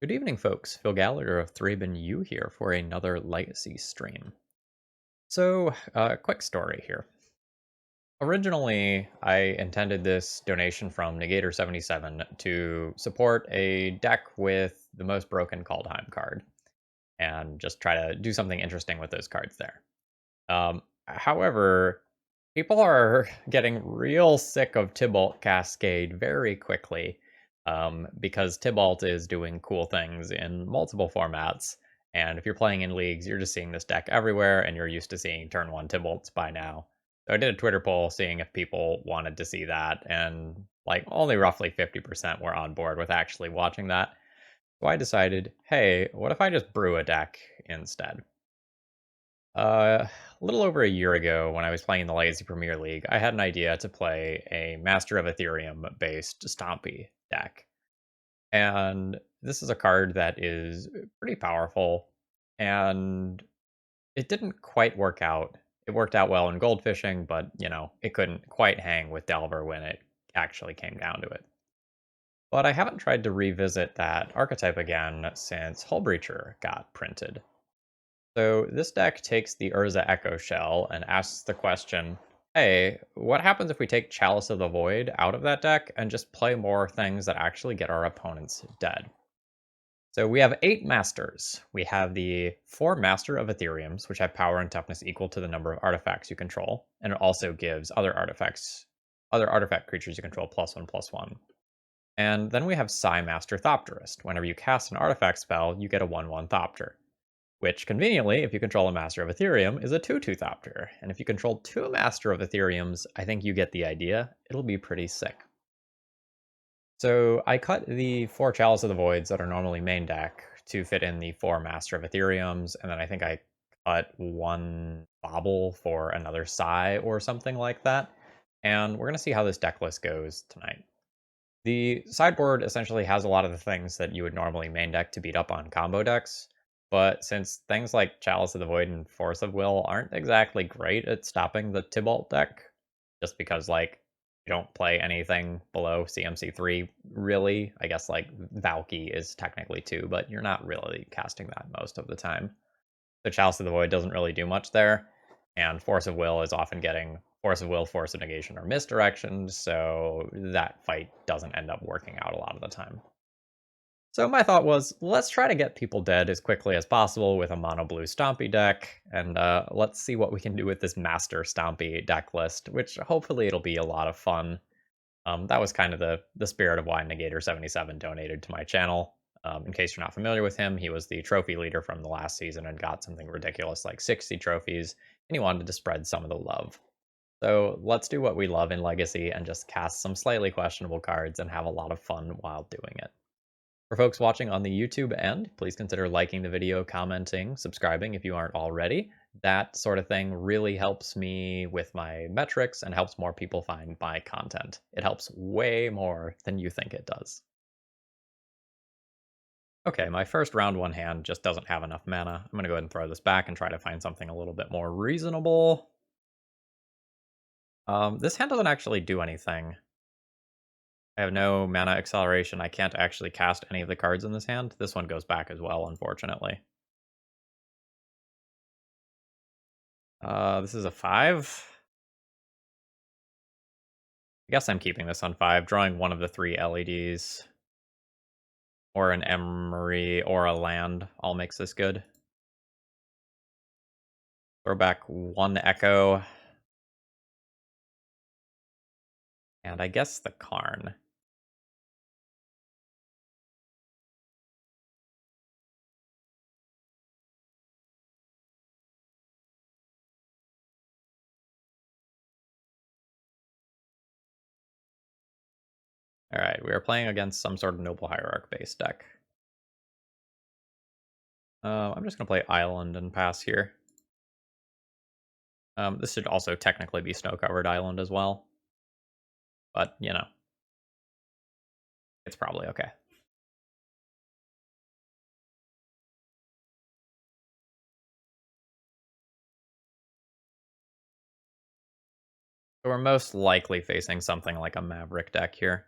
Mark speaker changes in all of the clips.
Speaker 1: Good evening, folks. Phil Gallagher of ThrabenU here for another Legacy stream. So, quick story here. Originally, I intended this donation from Negator77 to support a deck with the most broken Kaldheim card and just try to do something interesting with those cards there. However, people are getting real sick of Tybalt Cascade very quickly because Tybalt is doing cool things in multiple formats. And if you're playing in leagues, you're just seeing this deck everywhere, and you're used to seeing turn 1 Tybalts by now. So I did a Twitter poll seeing if people wanted to see that, and like only roughly 50% were on board with actually watching that. So I decided, hey, what if I just brew a deck instead? A little over a year ago, when I was playing the Legacy Premier League, I had an idea to play a Master of Ethereum based Stompy deck. And this is a card that is pretty powerful, and it didn't quite work out. It worked out well in goldfishing, but it couldn't quite hang with Delver when it actually came down to it. But I haven't tried to revisit that archetype again since Hullbreacher got printed. So this deck takes the Urza Echo shell and asks the question, hey, what happens if we take Chalice of the Void out of that deck and just play more things that actually get our opponents dead? So we have 8 masters. We have the 4 Master of Ethereums, which have power and toughness equal to the number of artifacts you control, and it also gives other artifact creatures you control +1/+1. And then we have Psi Master Thopterist. Whenever you cast an artifact spell, you get a 1/1 Thopter, which conveniently, if you control a Master of Ethereum, is a 2/2 Thopter. And if you control 2 Master of Ethereums, I think you get the idea. It'll be pretty sick. So I cut the 4 Chalice of the Voids that are normally main deck to fit in the 4 Master of Ethereums, and then I think I cut 1 Bobble for another Psi or something like that. And we're going to see how this deck list goes tonight. The sideboard essentially has a lot of the things that you would normally main deck to beat up on combo decks, but since things like Chalice of the Void and Force of Will aren't exactly great at stopping the Tybalt deck, just because like you don't play anything below CMC3 really. I guess like Valky is technically 2, but you're not really casting that most of the time. So Chalice of the Void doesn't really do much there, and Force of Will is often getting Force of Will, Force of Negation, or Misdirection, so that fight doesn't end up working out a lot of the time. So my thought was, let's try to get people dead as quickly as possible with a mono blue Stompy deck, and let's see what we can do with this Master Stompy deck list, which hopefully it'll be a lot of fun. That was kind of the spirit of why Negator77 donated to my channel. In case you're not familiar with him, he was the trophy leader from the last season and got something ridiculous like 60 trophies, and he wanted to spread some of the love. So let's do what we love in Legacy and just cast some slightly questionable cards and have a lot of fun while doing it. For folks watching on the YouTube end, please consider liking the video, commenting, subscribing if you aren't already. That sort of thing really helps me with my metrics and helps more people find my content. It helps way more than you think it does. Okay, my first round 1 hand just doesn't have enough mana. I'm going to go ahead and throw this back and try to find something a little bit more reasonable. This hand doesn't actually do anything. I have no mana acceleration. I can't actually cast any of the cards in this hand. This one goes back as well, unfortunately. This is a 5. I guess I'm keeping this on 5, drawing one of the 3 LEDs. Or an Emery or a land all makes this good. Throw back 1 Echo. And I guess the Karn. Alright, we are playing against some sort of Noble Hierarch based deck. I'm just going to play Island and pass here. This should also technically be snow-covered island as well. But, it's probably okay. So we're most likely facing something like a Maverick deck here.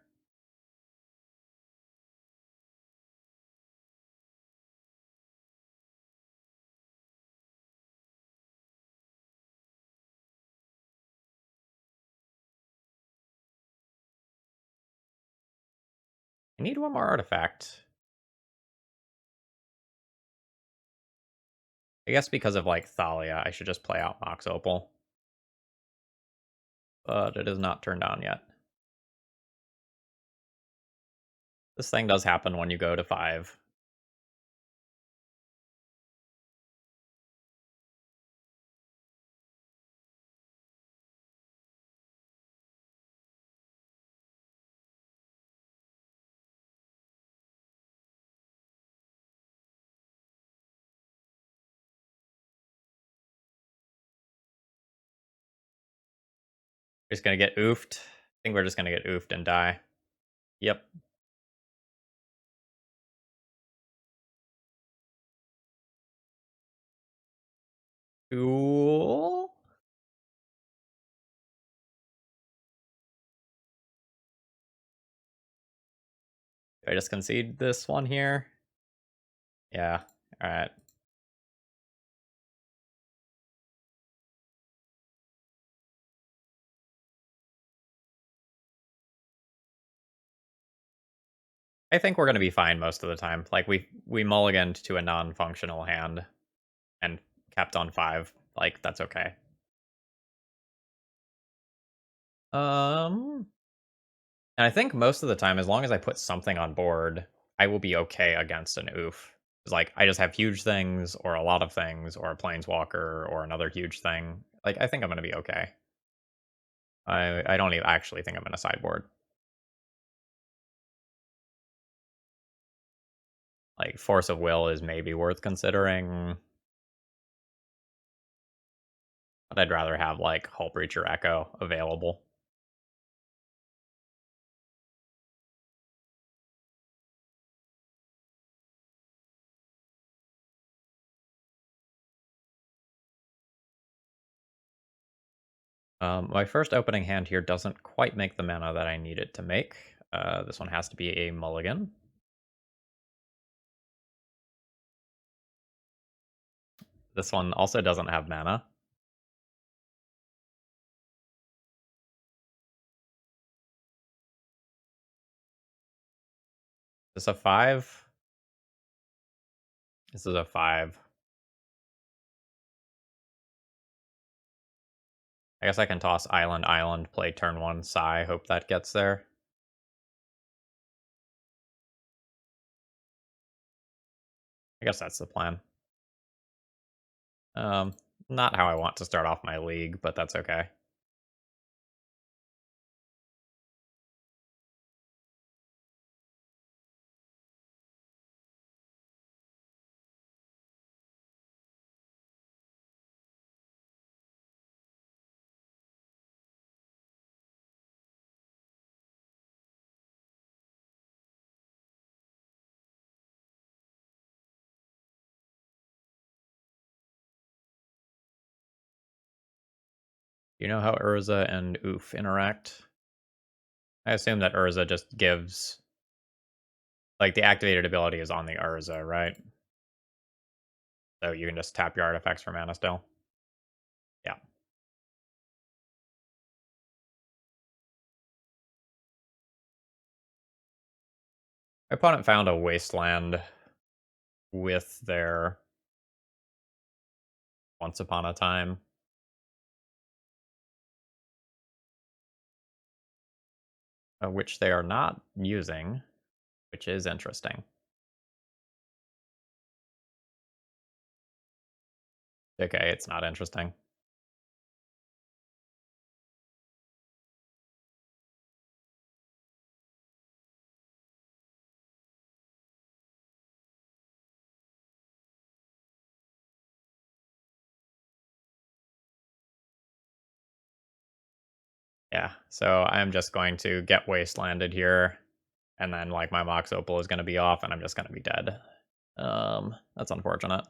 Speaker 1: I need one more artifact. I guess because of, like, Thalia, I should just play out Mox Opal. But it is not turned on yet. This thing does happen when you go to 5. Just gonna get oofed. I think we're just gonna get oofed and die. Yep. Cool. Do I just concede this one here? Yeah. Alright. I think we're gonna be fine most of the time. Like, we mulliganed to a non-functional hand and kept on 5. Like, that's okay. Um, and I think most of the time, as long as I put something on board, I will be okay against an oof. It's like, I just have huge things, or a lot of things, or a planeswalker, or another huge thing. Like, I think I'm gonna be okay. I don't even actually think I'm gonna sideboard. Like, Force of Will is maybe worth considering, but I'd rather have, like, Hull Breacher Echo available. My first opening hand here doesn't quite make the mana that I need it to make. This one has to be a mulligan. This one also doesn't have mana. Is this a 5? This is a 5. I guess I can toss Island, Island, play turn 1, Sigh, hope that gets there. I guess that's the plan. Um, Not how I want to start off my league, but that's okay. You know how Urza and Oof interact? I assume that Urza just gives... Like, the activated ability is on the Urza, right? So you can just tap your artifacts for mana still. Yeah. My opponent found a wasteland with their Once Upon a Time, which they are not using, which is interesting. Okay, it's not interesting. Yeah, so I'm just going to get wastelanded here, and then like my Mox Opal is going to be off, and I'm just going to be dead. That's unfortunate.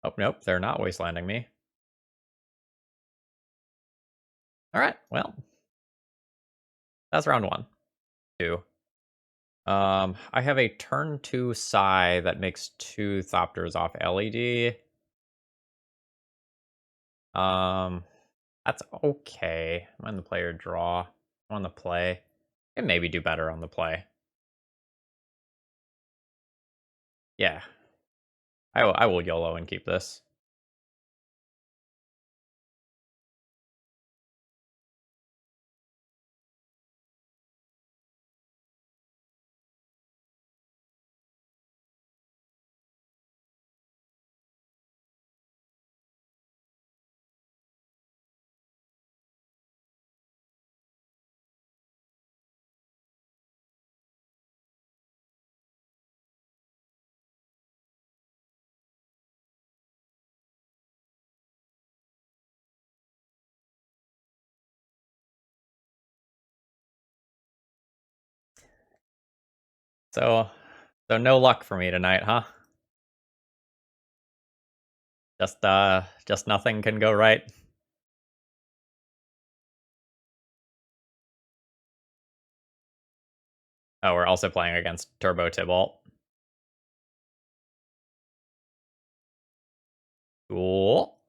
Speaker 1: Oh nope, they're not wastelanding me. All right, well, that's round 1. 2. I have a turn 2 Psy that makes 2 Thopters off LED. Um, That's okay. I'm on the player draw. I'm on the play. Can maybe do better on the play. Yeah. I will YOLO and keep this. So, no luck for me tonight, huh? Just nothing can go right. Oh, we're also playing against Turbo Tybalt. Cool.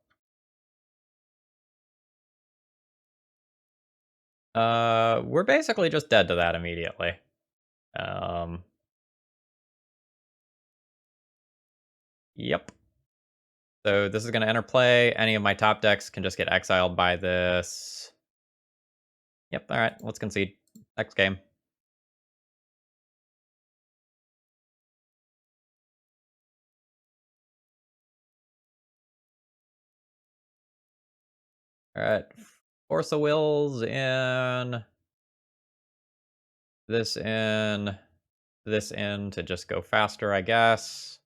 Speaker 1: We're basically just dead to that immediately. Um, yep. So this is going to enter play. Any of my top decks can just get exiled by this. Yep, alright, let's concede. Next game. Alright, Force of Wills in. This in. This in to just go faster, I guess.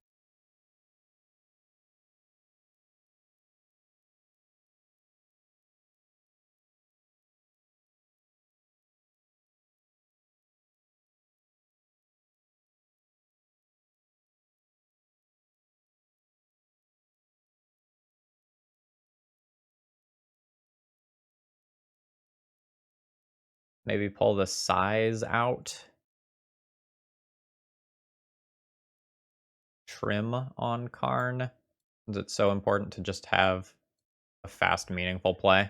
Speaker 1: Maybe pull the size out. Trim on Karn. Is it so important to just have a fast, meaningful play?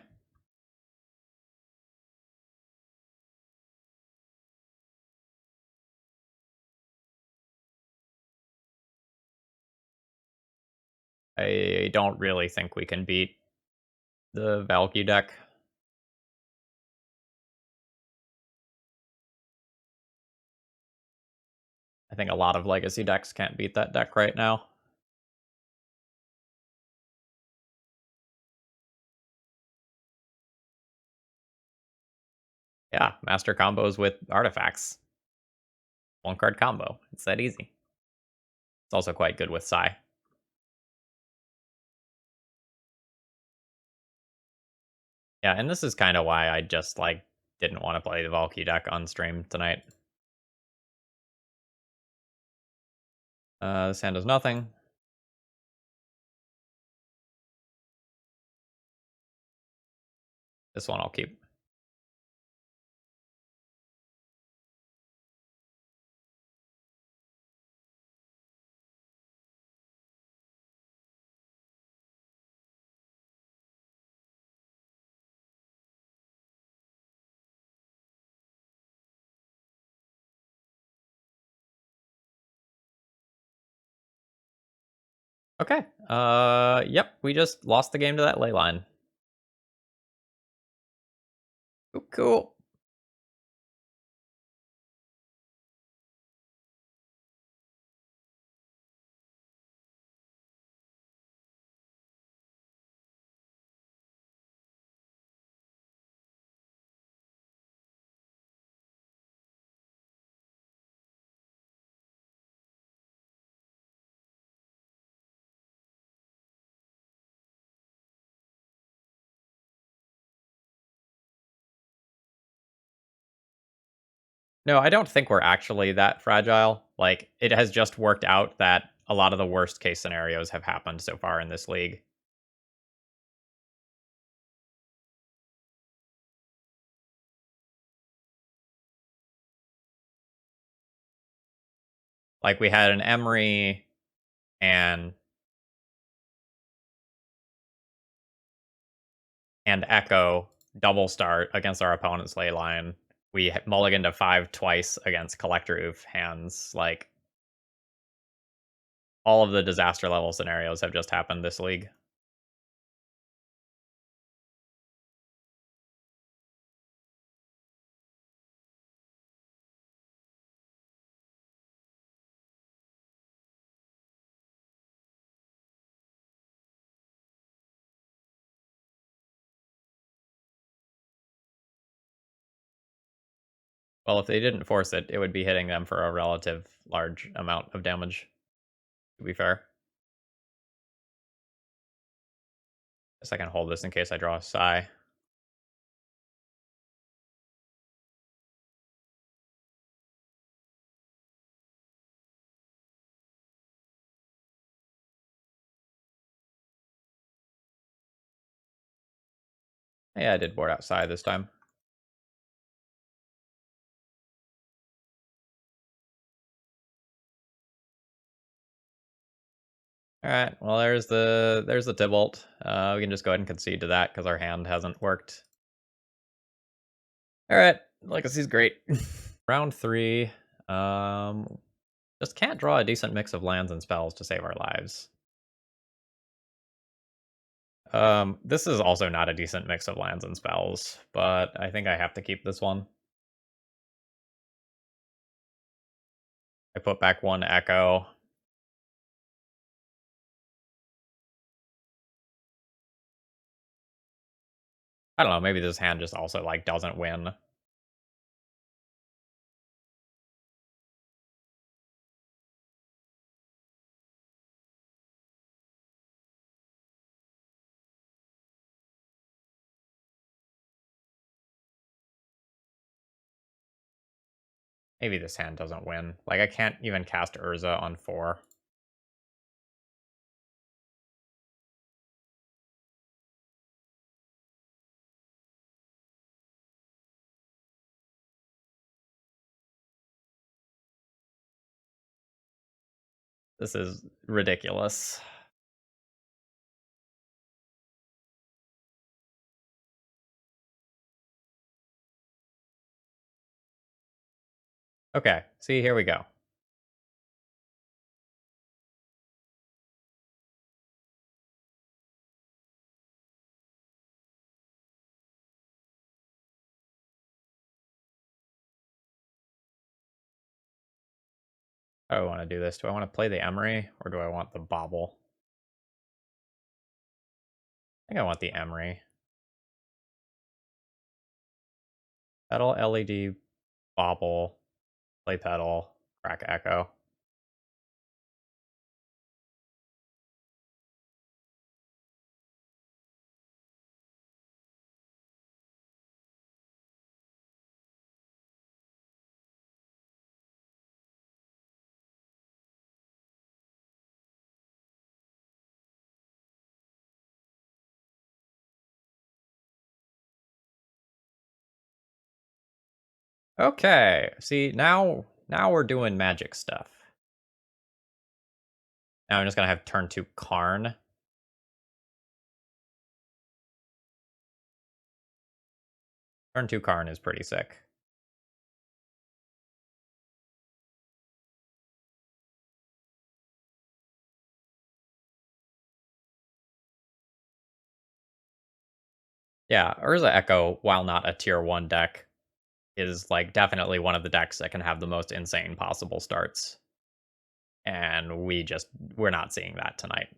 Speaker 1: I don't really think we can beat the Valky deck. I think a lot of Legacy decks can't beat that deck right now. Yeah, master combos with artifacts. One card combo. It's that easy. It's also quite good with Sai. Yeah, and this is kind of why I just like didn't want to play the Valky deck on stream tonight. This hand does nothing. This one I'll keep. Okay. Yep, we just lost the game to that ley line. Cool. No, I don't think we're actually that fragile. Like, it has just worked out that a lot of the worst case scenarios have happened so far in this league. Like, we had an Emery and and Echo double start against our opponent's ley line. We mulligan to 5 twice against Collector Oof hands. Like, all of the disaster level scenarios have just happened this league. Well, if they didn't force it, it would be hitting them for a relative large amount of damage, to be fair. Guess I can hold this in case I draw a Psy. Yeah, I did board outside this time. All right, well, there's the Tybalt. We can just go ahead and concede to that because our hand hasn't worked. All right, Legacy's great. Round 3. Just can't draw a decent mix of lands and spells to save our lives. This is also not a decent mix of lands and spells, but I think I have to keep this one. I put back 1 Echo. I don't know, maybe this hand just also, like, doesn't win. Maybe this hand doesn't win. Like, I can't even cast Urza on 4. This is ridiculous. Okay, see, here we go. How do I want to do this? Do I want to play the Emery, or do I want the Bobble? I think I want the Emery. Pedal, LED, Bobble, play Pedal, crack Echo. Okay, see, now we're doing magic stuff. Now I'm just gonna have turn 2 Karn. Turn 2 Karn is pretty sick. Yeah, Urza Echo, while not a tier 1 deck, is, like, definitely one of the decks that can have the most insane possible starts. And we're not seeing that tonight.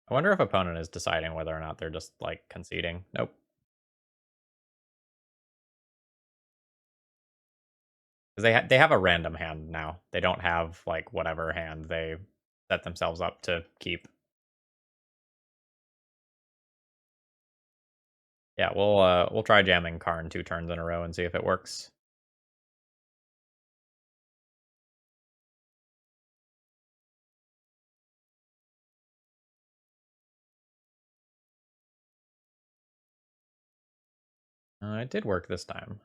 Speaker 1: I wonder if opponent is deciding whether or not they're just, like, conceding. Nope. Because they have a random hand now. They don't have, like, whatever hand they set themselves up to keep. Yeah, we'll try jamming Karn 2 turns in a row and see if it works. It did work this time.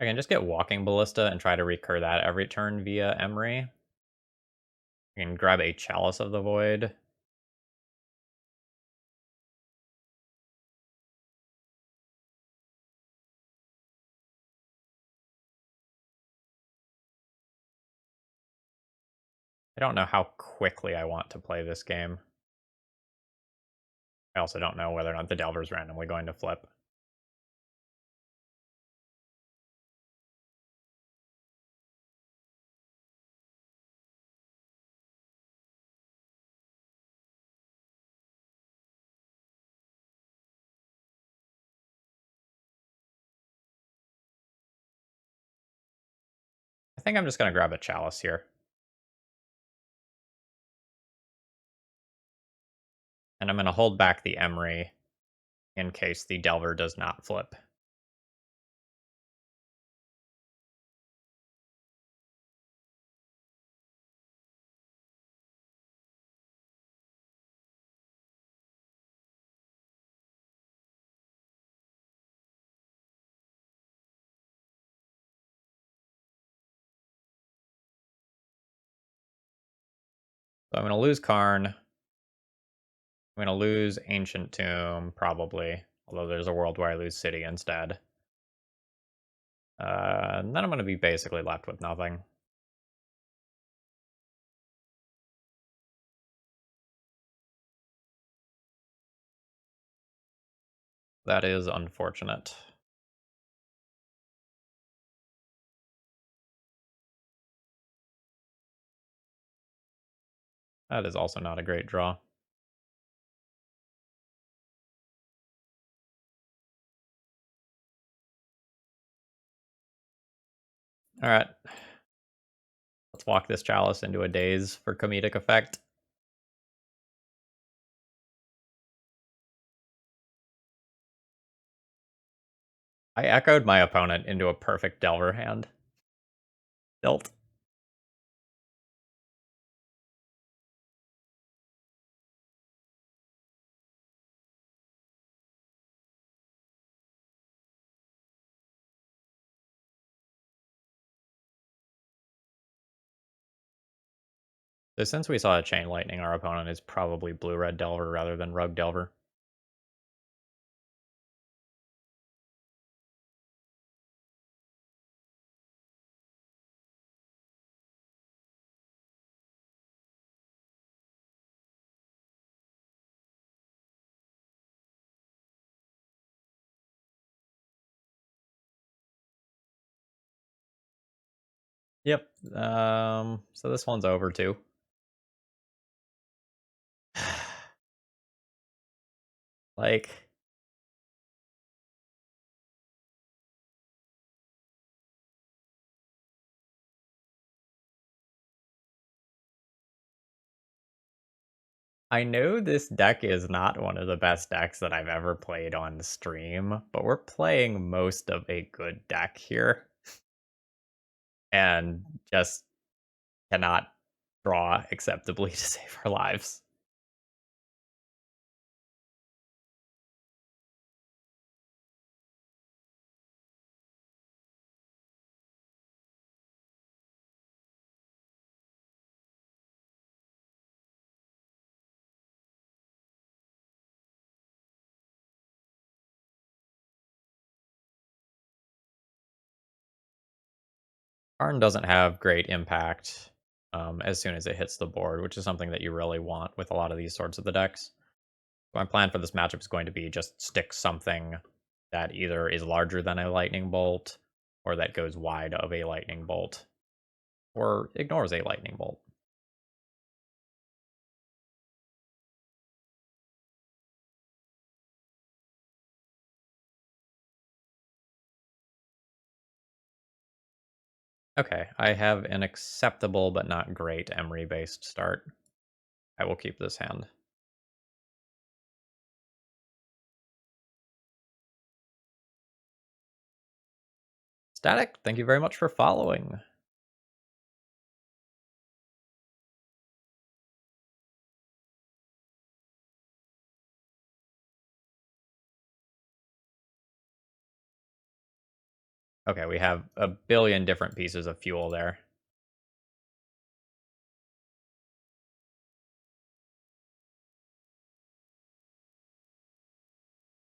Speaker 1: I can just get Walking Ballista and try to recur that every turn via Emery. I can grab a Chalice of the Void. I don't know how quickly I want to play this game. I also don't know whether or not the Delver is randomly going to flip. I think I'm just going to grab a Chalice here. And I'm going to hold back the Emery in case the Delver does not flip. So I'm going to lose Karn. I'm going to lose Ancient Tomb, probably. Although there's a world where I lose City instead. And then I'm going to be basically left with nothing. That is unfortunate. That is also not a great draw. All right. Let's walk this Chalice into a daze for comedic effect. I echoed my opponent into a perfect Delver hand. Dealt. So since we saw a Chain Lightning, our opponent is probably Blue-Red Delver rather than Rug Delver. Yep. So this one's over too. Like, I know this deck is not one of the best decks that I've ever played on stream, but we're playing most of a good deck here. And just cannot draw acceptably to save our lives. Karn doesn't have great impact as soon as it hits the board, which is something that you really want with a lot of these sorts of the decks. So my plan for this matchup is going to be just stick something that either is larger than a lightning bolt or that goes wide of a lightning bolt or ignores a lightning bolt. Okay, I have an acceptable but not great Emery-based start. I will keep this hand. Static, thank you very much for following. Okay, we have a billion different pieces of fuel there.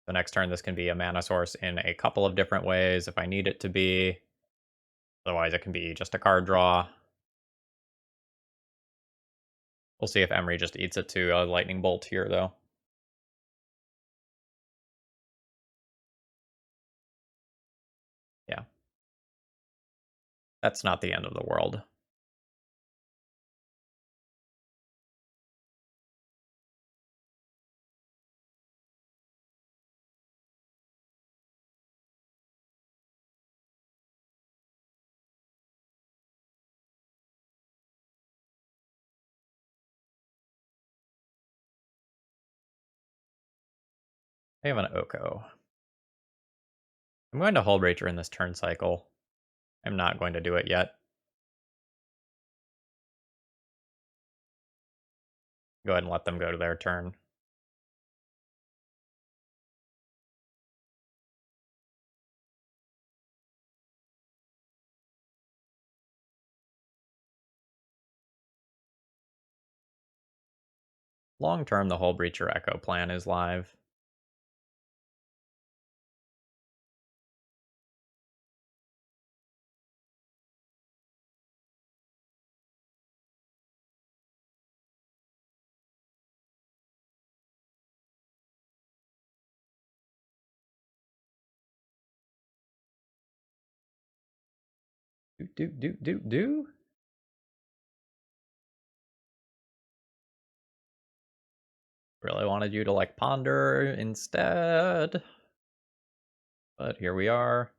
Speaker 1: The next turn, this can be a mana source in a couple of different ways if I need it to be. Otherwise, it can be just a card draw. We'll see if Emery just eats it to a lightning bolt here, though. Yeah. That's not the end of the world. I have an Oko. I'm going to Hull Breacher in this turn cycle. I'm not going to do it yet. Go ahead and let them go to their turn. Long term, the Hull Breacher Echo plan is live. Do. Really wanted you to like ponder instead. But here we are.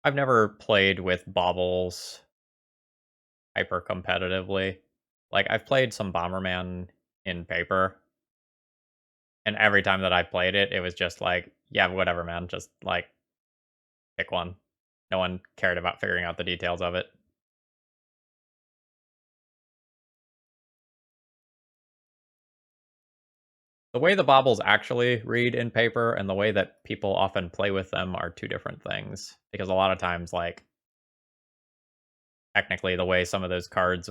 Speaker 1: I've never played with baubles hyper competitively. Like I've played some Bomberman in paper, and every time that I played it, it was just like, yeah, whatever, man. Just like pick one. No one cared about figuring out the details of it. The way the baubles actually read in paper and the way that people often play with them are two different things. Because a lot of times, like, technically, the way some of those cards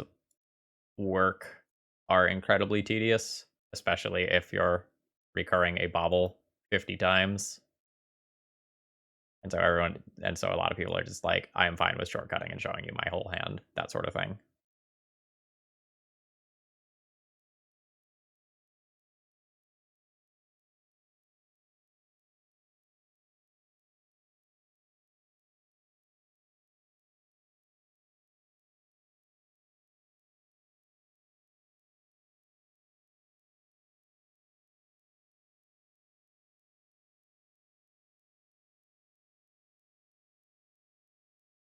Speaker 1: work are incredibly tedious, especially if you're recurring a bauble 50 times. And so a lot of people are just like, I am fine with shortcutting and showing you my whole hand, that sort of thing.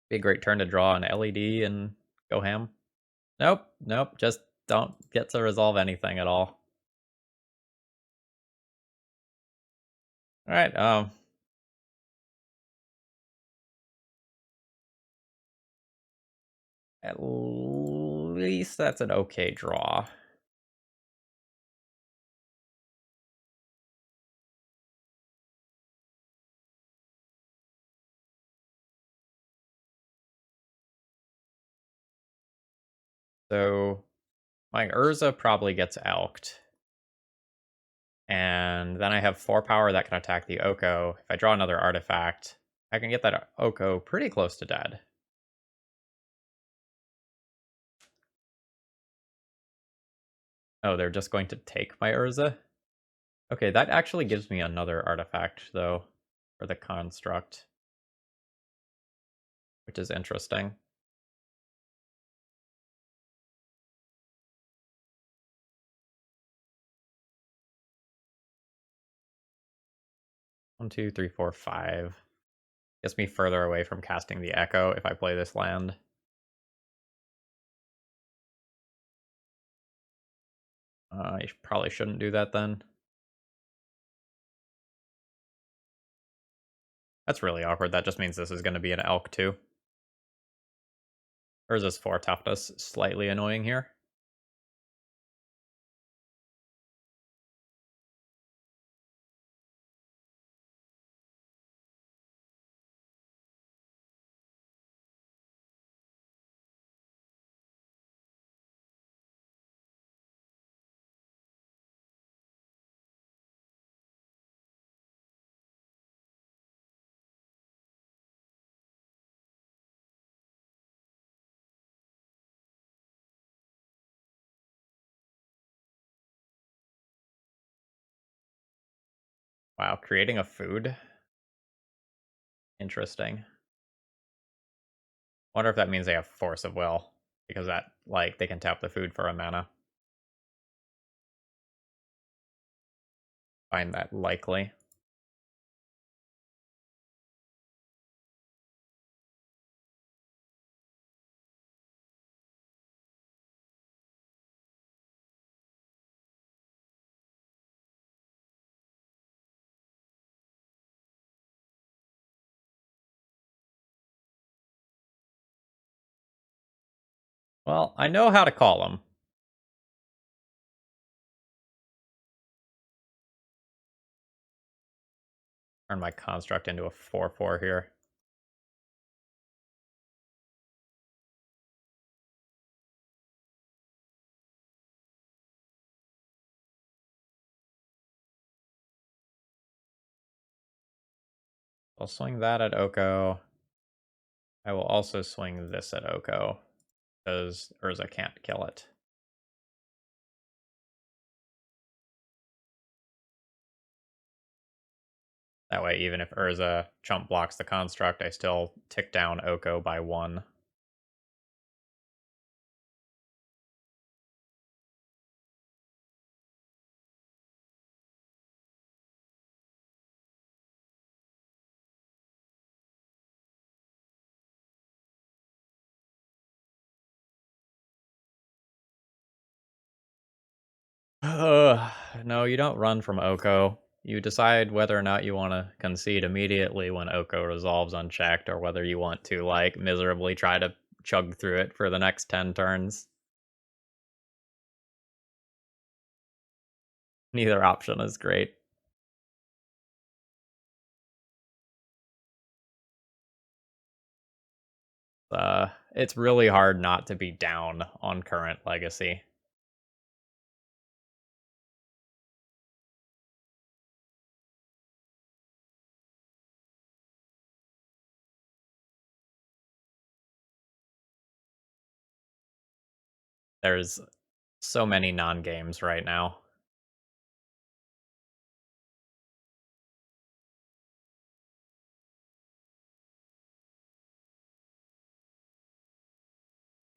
Speaker 1: Be a great turn to draw an LED and go ham. Nope, just don't get to resolve anything at all. Alright, at least that's an okay draw. So my Urza probably gets elked. And then I have 4 power that can attack the Oko. If I draw another artifact, I can get that Oko pretty close to dead. Oh, they're just going to take my Urza? Okay, that actually gives me another artifact, though, for the construct, which is interesting. 1, 2, 3, 4, 5. Gets me further away from casting the Echo if I play this land. I probably shouldn't do that then. That's really awkward. That just means this is going to be an elk too. Or is this 4 toughness? Slightly annoying here. Wow, creating a food? Interesting. Wonder if that means they have force of will. Because that, like, they can tap the food for a mana. Find that likely. Well, I know how to call them. Turn my construct into a 4/4 here. I'll swing that at Oko. I will also swing this at Oko, because Urza can't kill it. That way, even if Urza chump blocks the construct, I still tick down Oko by 1. No, you don't run from Oko. You decide whether or not you want to concede immediately when Oko resolves unchecked, or whether you want to, like, miserably try to chug through it for the next 10 turns. Neither option is great. It's really hard not to be down on current legacy. There's so many non-games right now.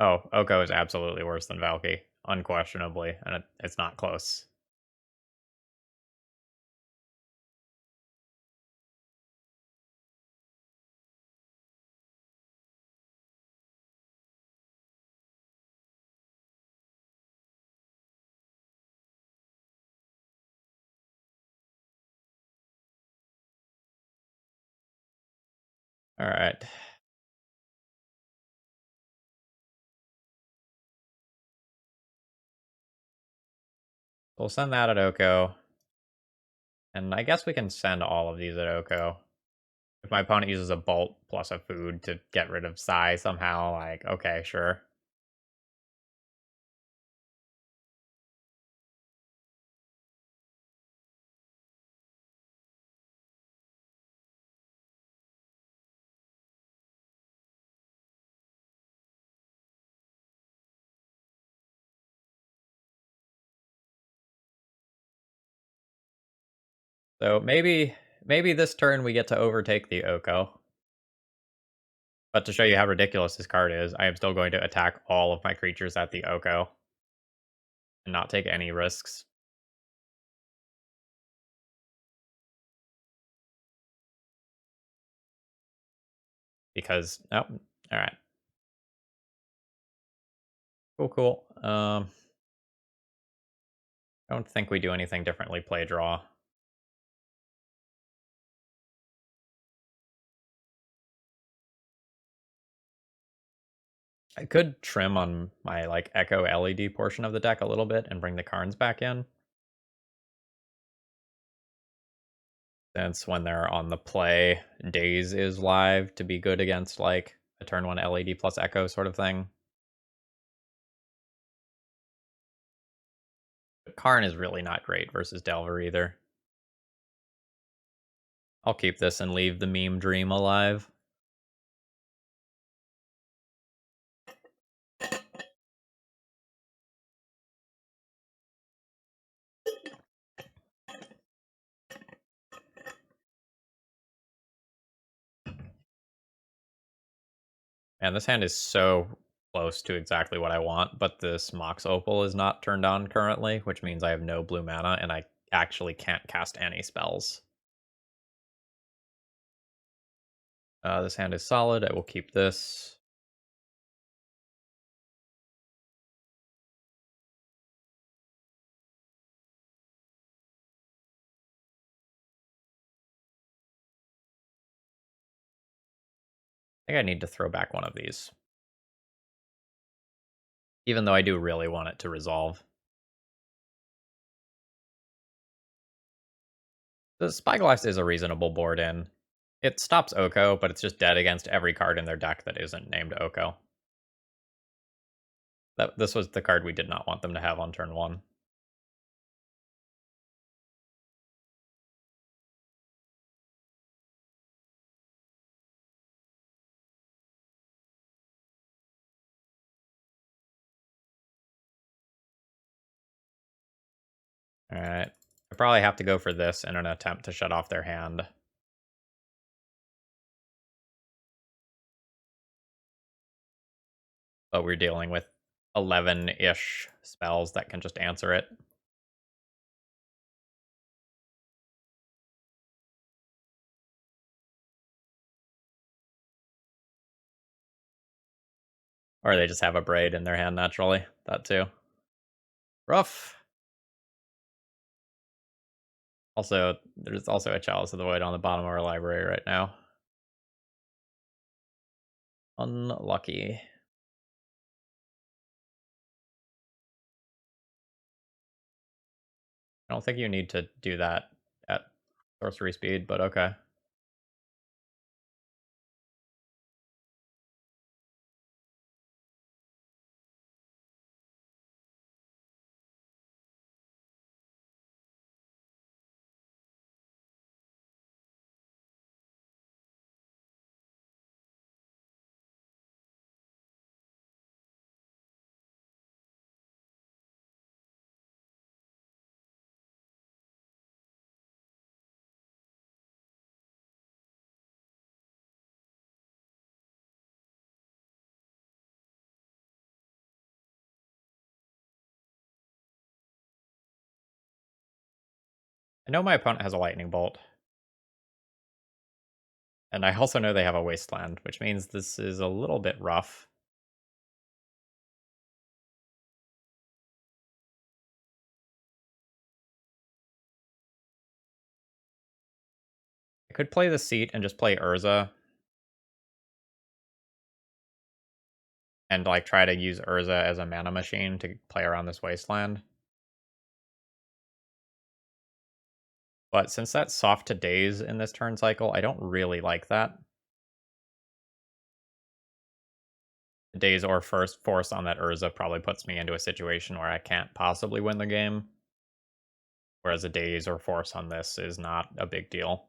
Speaker 1: Oh, Oko is absolutely worse than Valky, unquestionably, and it's not close. All right. We'll send that at Oko. And I guess we can send all of these at Oko. If my opponent uses a bolt plus a food to get rid of Psy somehow, like, okay, sure. So maybe this turn we get to overtake the Oko. But to show you how ridiculous this card is, I am still going to attack all of my creatures at the Oko and not take any risks. Because, oh, alright. Cool, cool. I don't think we do anything differently play draw. I could trim on my like Echo LED portion of the deck a little bit and bring the Karns back in. Since when they're on the play, Daze is live to be good against like a turn 1 LED plus Echo sort of thing. But Karn is really not great versus Delver either. I'll keep this and leave the meme dream alive. And this hand is so close to exactly what I want, but this Mox Opal is not turned on currently, which means I have no blue mana and I actually can't cast any spells. This hand is solid. I will keep this. I think I need to throw back one of these. Even though I do really want it to resolve. The Spyglass is a reasonable board in. It stops Oko, but it's just dead against every card in their deck that isn't named Oko. This was the card we did not want them to have on turn 1. Alright. I probably have to go for this in an attempt to shut off their hand. But we're dealing with 11-ish spells that can just answer it. Or they just have a Braid in their hand naturally. That too. Rough. Also, there's also a Chalice of the Void on the bottom of our library right now. Unlucky. I don't think you need to do that at sorcery speed, but okay. I know my opponent has a Lightning Bolt. And I also know they have a Wasteland, which means this is a little bit rough. I could play the Seat and just play Urza. And like try to use Urza as a mana machine to play around this Wasteland. But since that's soft to Daze in this turn cycle, I don't really like that. Daze or first Force on that Urza probably puts me into a situation where I can't possibly win the game. Whereas a Daze or Force on this is not a big deal.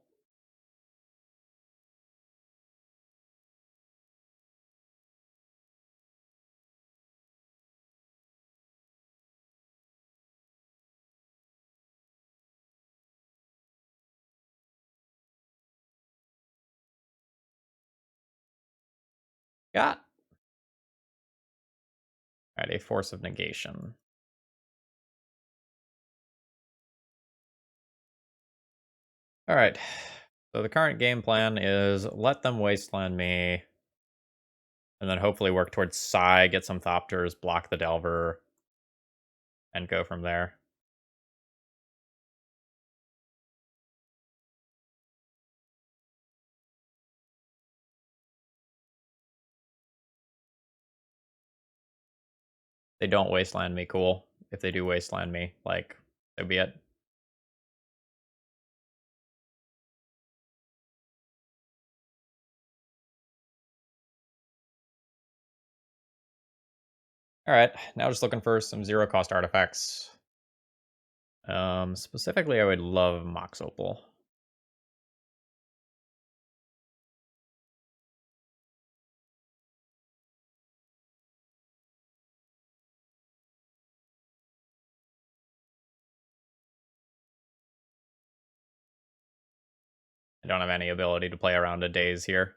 Speaker 1: Got. Alright, a Force of Negation. Alright. So the current game plan is let them Wasteland me. And then hopefully work towards Psy, get some Thopters, block the Delver, and go from there. They don't wasteland me, cool. If they do wasteland me, like, so be it. Alright, now just looking for some zero cost artifacts. Specifically, I would love Mox Opal. I don't have any ability to play around a daze here.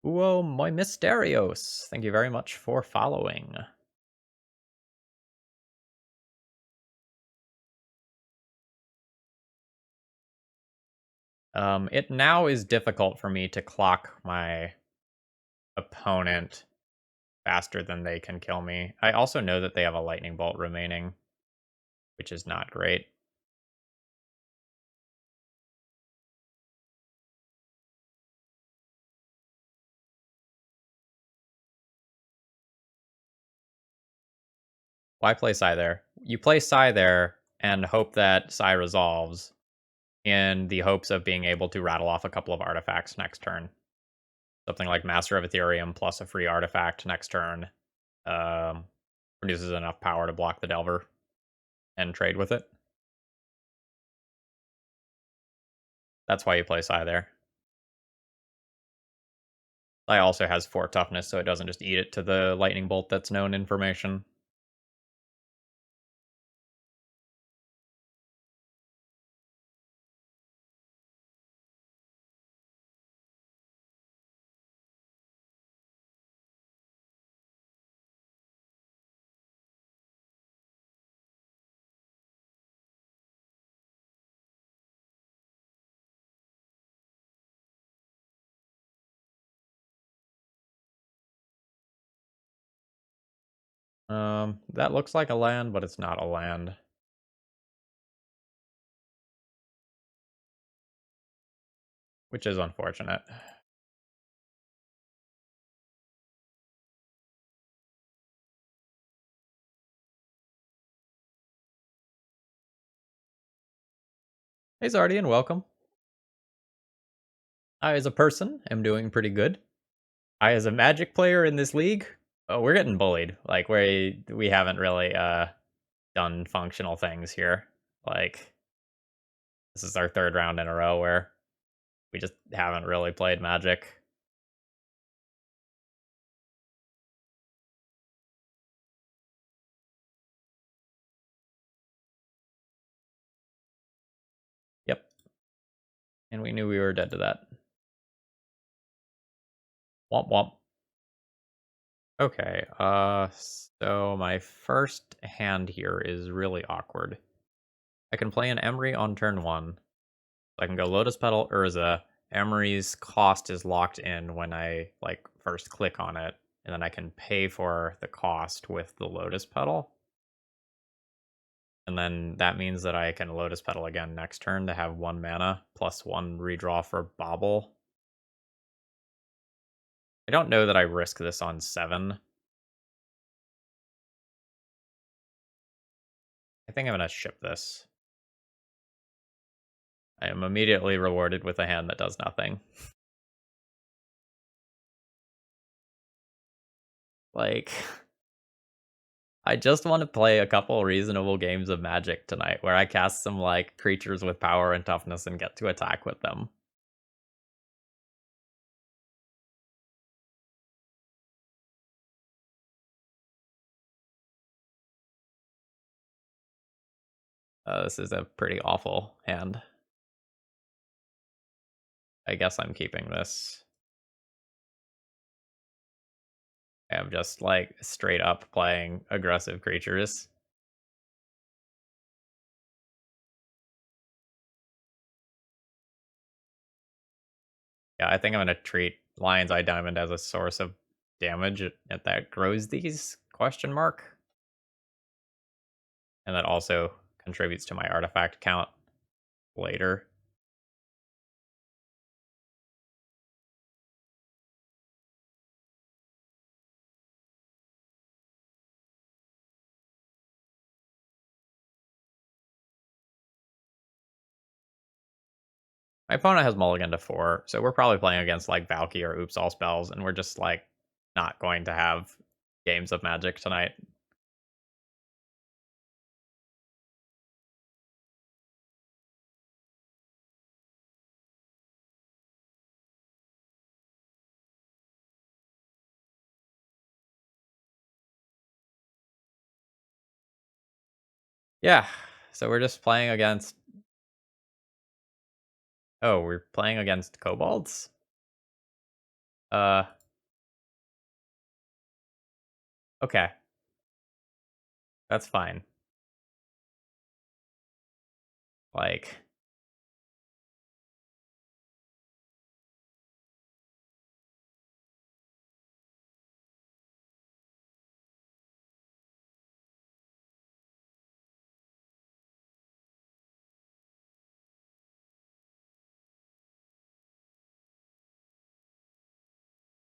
Speaker 1: Whoa, my Mysterios. Thank you very much for following. It now is difficult for me to clock my opponent faster than they can kill me. I also know that they have a lightning bolt remaining, which is not great. Why play Psy there? You play Psy there and hope that Psy resolves in the hopes of being able to rattle off a couple of artifacts next turn. Something like Master of Ethereum plus a free artifact next turn produces enough power to block the Delver and trade with it. That's why you play Psy there. Psy also has 4 toughness, so it doesn't just eat it to the lightning bolt that's known information. That looks like a land, but it's not a land. Which is unfortunate. Hey Zardian, welcome. I, as a person, am doing pretty good. I, as a Magic player in this league, oh, we're getting bullied. Like, we haven't really done functional things here. Like, this is our 3rd round in a row where we just haven't really played Magic. Yep. And we knew we were dead to that. Womp womp. Okay, so my first hand here is really awkward. I can play an Emery on turn 1. I can go Lotus Petal, Urza. Emery's cost is locked in when I first click on it, and then I can pay for the cost with the Lotus Petal. And then that means that I can Lotus Petal again next turn to have 1 mana plus 1 redraw for Bobble. I don't know that I risk this on 7. I think I'm going to ship this. I am immediately rewarded with a hand that does nothing. Like, I just want to play a couple reasonable games of Magic tonight where I cast some creatures with power and toughness and get to attack with them. This is a pretty awful hand. I guess I'm keeping this. I'm just straight up playing aggressive creatures. Yeah, I think I'm gonna treat Lion's Eye Diamond as a source of damage that grows these ? And that also contributes to my artifact count later. My opponent has mulligan to 4, so we're probably playing against like Valky or Oops All Spells, and we're just like not going to have games of Magic tonight. Yeah, so we're just playing against. Oh, we're playing against kobolds? Uh, okay. That's fine. Like,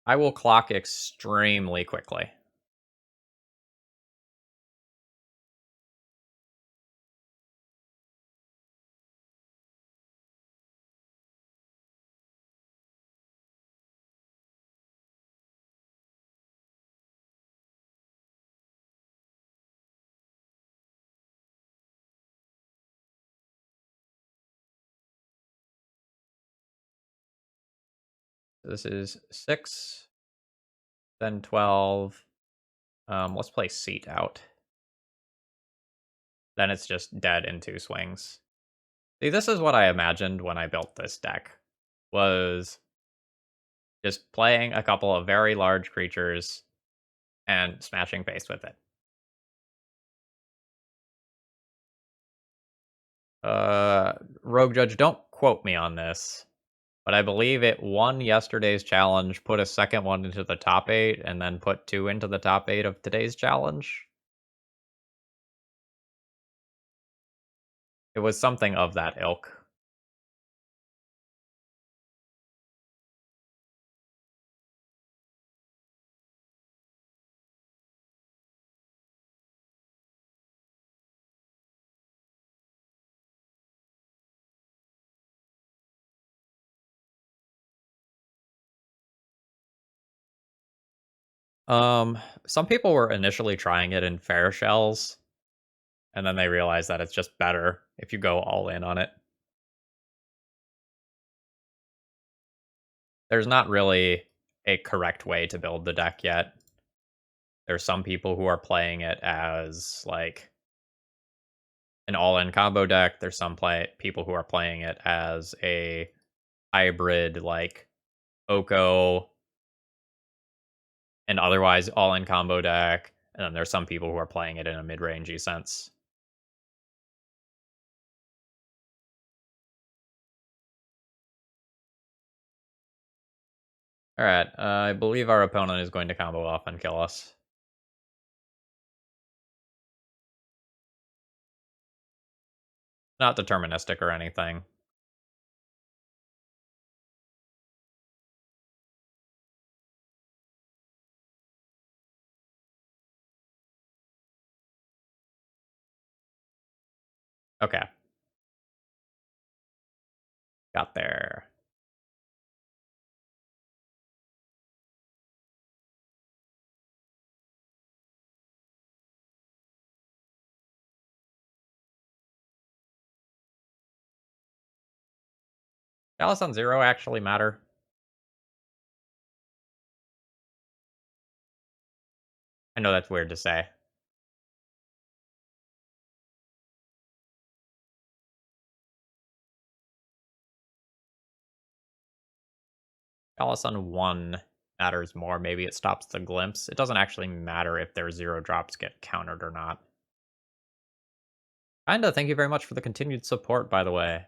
Speaker 1: I will clock extremely quickly. This is 6, then 12. Let's play Seat out. Then it's just dead in 2 swings. See, this is what I imagined when I built this deck. Was just playing a couple of very large creatures and smashing face with it. Rogue Judge, don't quote me on this, but I believe it won yesterday's challenge, put a second one into the top 8, and then put 2 into the top 8 of today's challenge. It was something of that ilk. Um, some people were initially trying it in fair shells, and then they realized that it's just better if you go all in on it. There's not really a correct way to build the deck yet. There's some people who are playing it as like an all-in combo deck. There's some people who are playing it as a hybrid like Oko and otherwise all-in combo deck. And then there's some people who are playing it in a mid-rangey sense. All right, I believe our opponent is going to combo off and kill us. Not deterministic or anything. Okay. Got there. Dallas on 0 actually matter? I know that's weird to say. Dallas on 1 matters more. Maybe it stops the glimpse. It doesn't actually matter if their 0 drops get countered or not. Kinda, thank you very much for the continued support, by the way.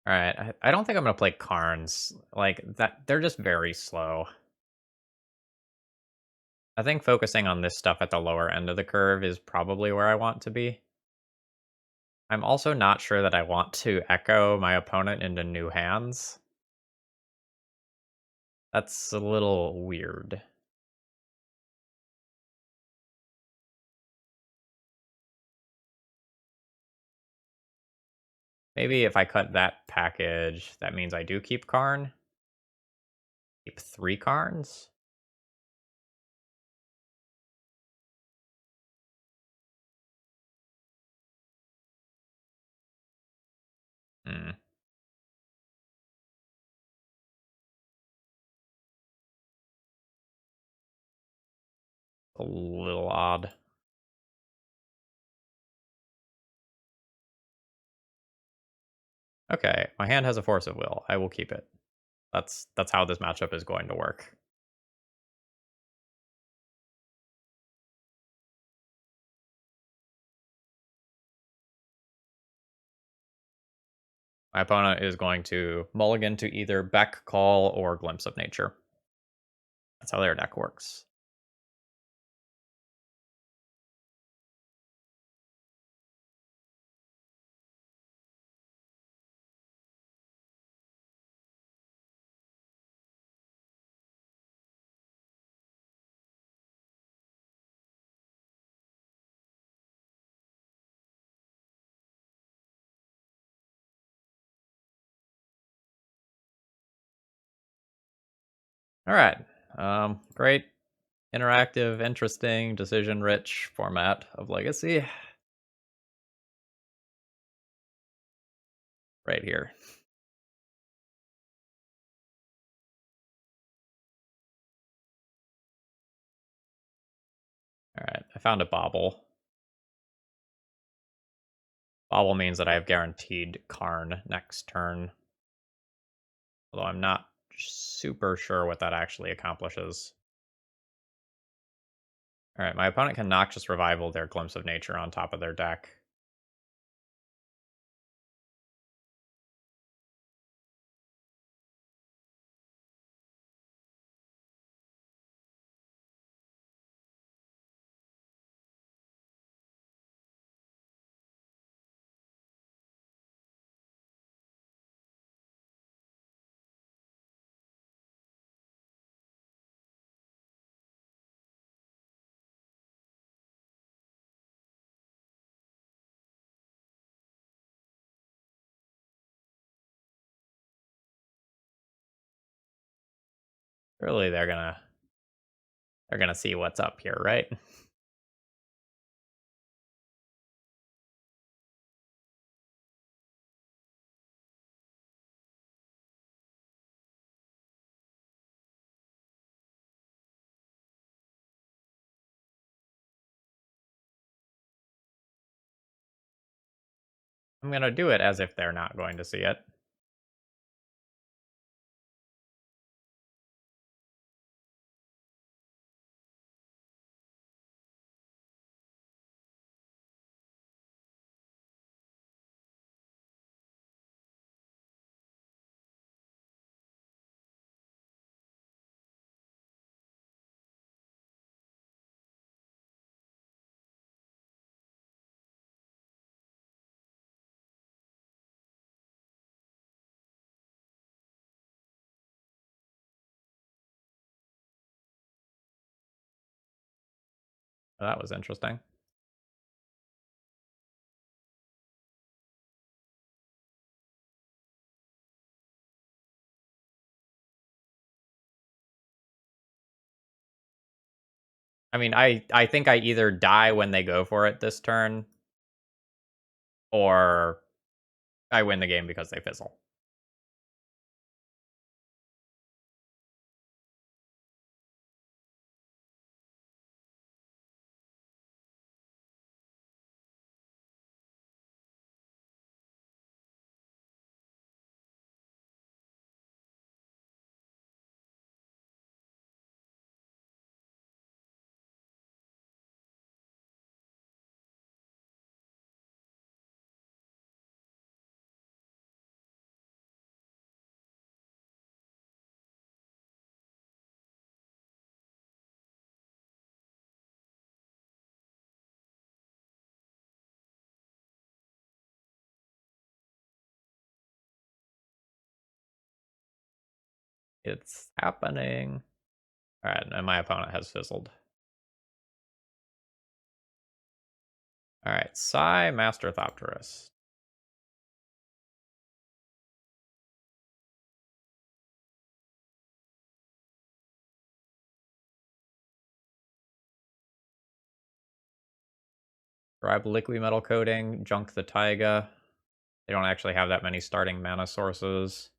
Speaker 1: All right, I don't think I'm gonna play Karns like that. They're just very slow. I think focusing on this stuff at the lower end of the curve is probably where I want to be. I'm also not sure that I want to echo my opponent into new hands. That's a little weird. Maybe if I cut that package, that means I do keep Karn. Keep 3 Karns? Hmm, a little odd. Okay, my hand has a force of will. I will keep it. That's how this matchup is going to work. My opponent is going to mulligan to either Beck, Call, or Glimpse of Nature. That's how their deck works. All right. Great, interactive, interesting, decision-rich format of Legacy. Right here. All right, I found a bobble. Bobble means that I have guaranteed Karn next turn. Although I'm not super sure what that actually accomplishes. All right, my opponent can Noxious Revival their Glimpse of Nature on top of their deck. Really, they're gonna see what's up here, right? I'm gonna do it as if they're not going to see it. So that was interesting. I mean, I think I either die when they go for it this turn, or I win the game because they fizzle. It's happening. Alright, and my opponent has fizzled. Alright, Psy Master Thopterus. Grab Liquid Metal Coating, junk the Taiga. They don't actually have that many starting mana sources.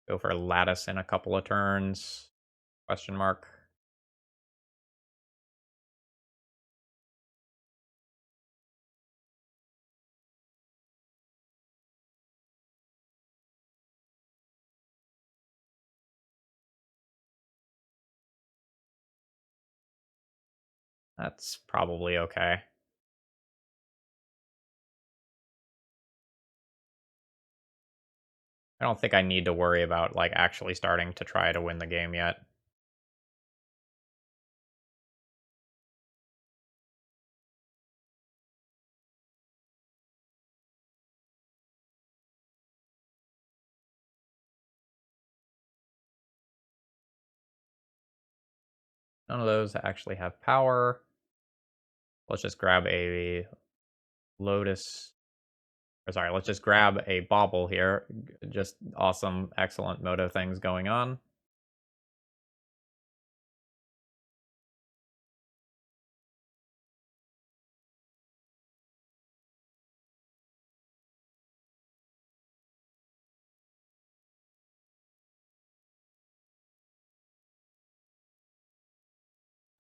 Speaker 1: Go for Lattice in a couple of turns. Question mark. That's probably okay. I don't think I need to worry about like actually starting to try to win the game yet. None of those actually have power. Let's just grab a Lotus. Or sorry, let's just grab a Bauble here. Just awesome, excellent moto things going on.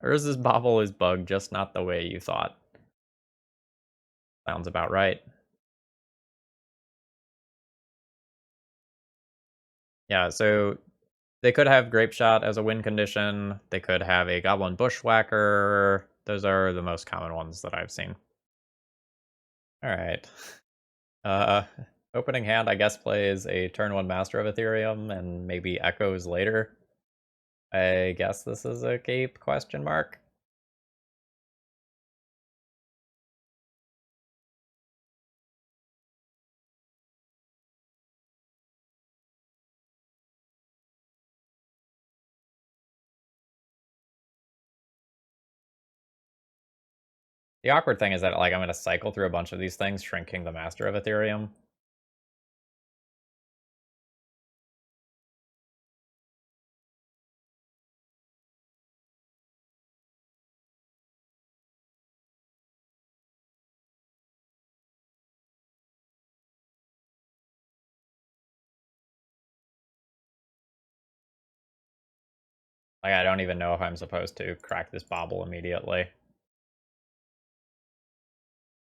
Speaker 1: Urza's Bauble is bugged, just not the way you thought. Sounds about right. Yeah, so they could have Grape Shot as a win condition. They could have a Goblin Bushwhacker. Those are the most common ones that I've seen. All right. Uh, Opening hand, I guess, plays a turn 1 Master of Ethereum and maybe Echoes later. I guess this is a Cape question mark. The awkward thing is that like I'm gonna cycle through a bunch of these things, shrinking the Master of Ethereum. Like I don't even know if I'm supposed to crack this Bobble immediately.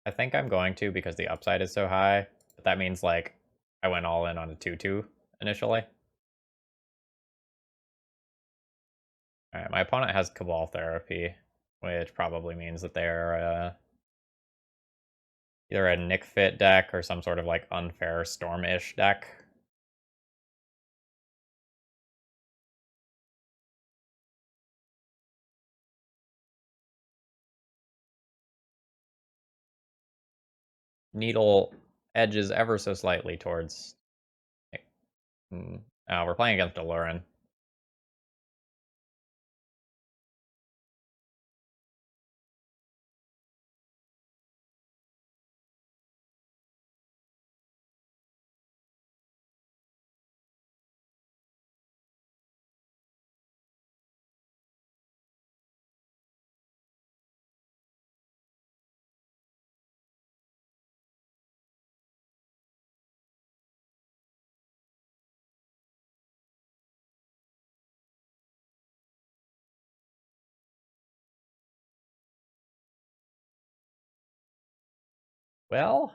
Speaker 1: I think I'm going to because the upside is so high. But that means like I went all in on a 2/2 initially. Alright, my opponent has Cabal Therapy, which probably means that they're either a Nick Fit deck or some sort of like unfair Storm-ish deck. Needle edges ever so slightly towards. We're playing against Alurin. Well,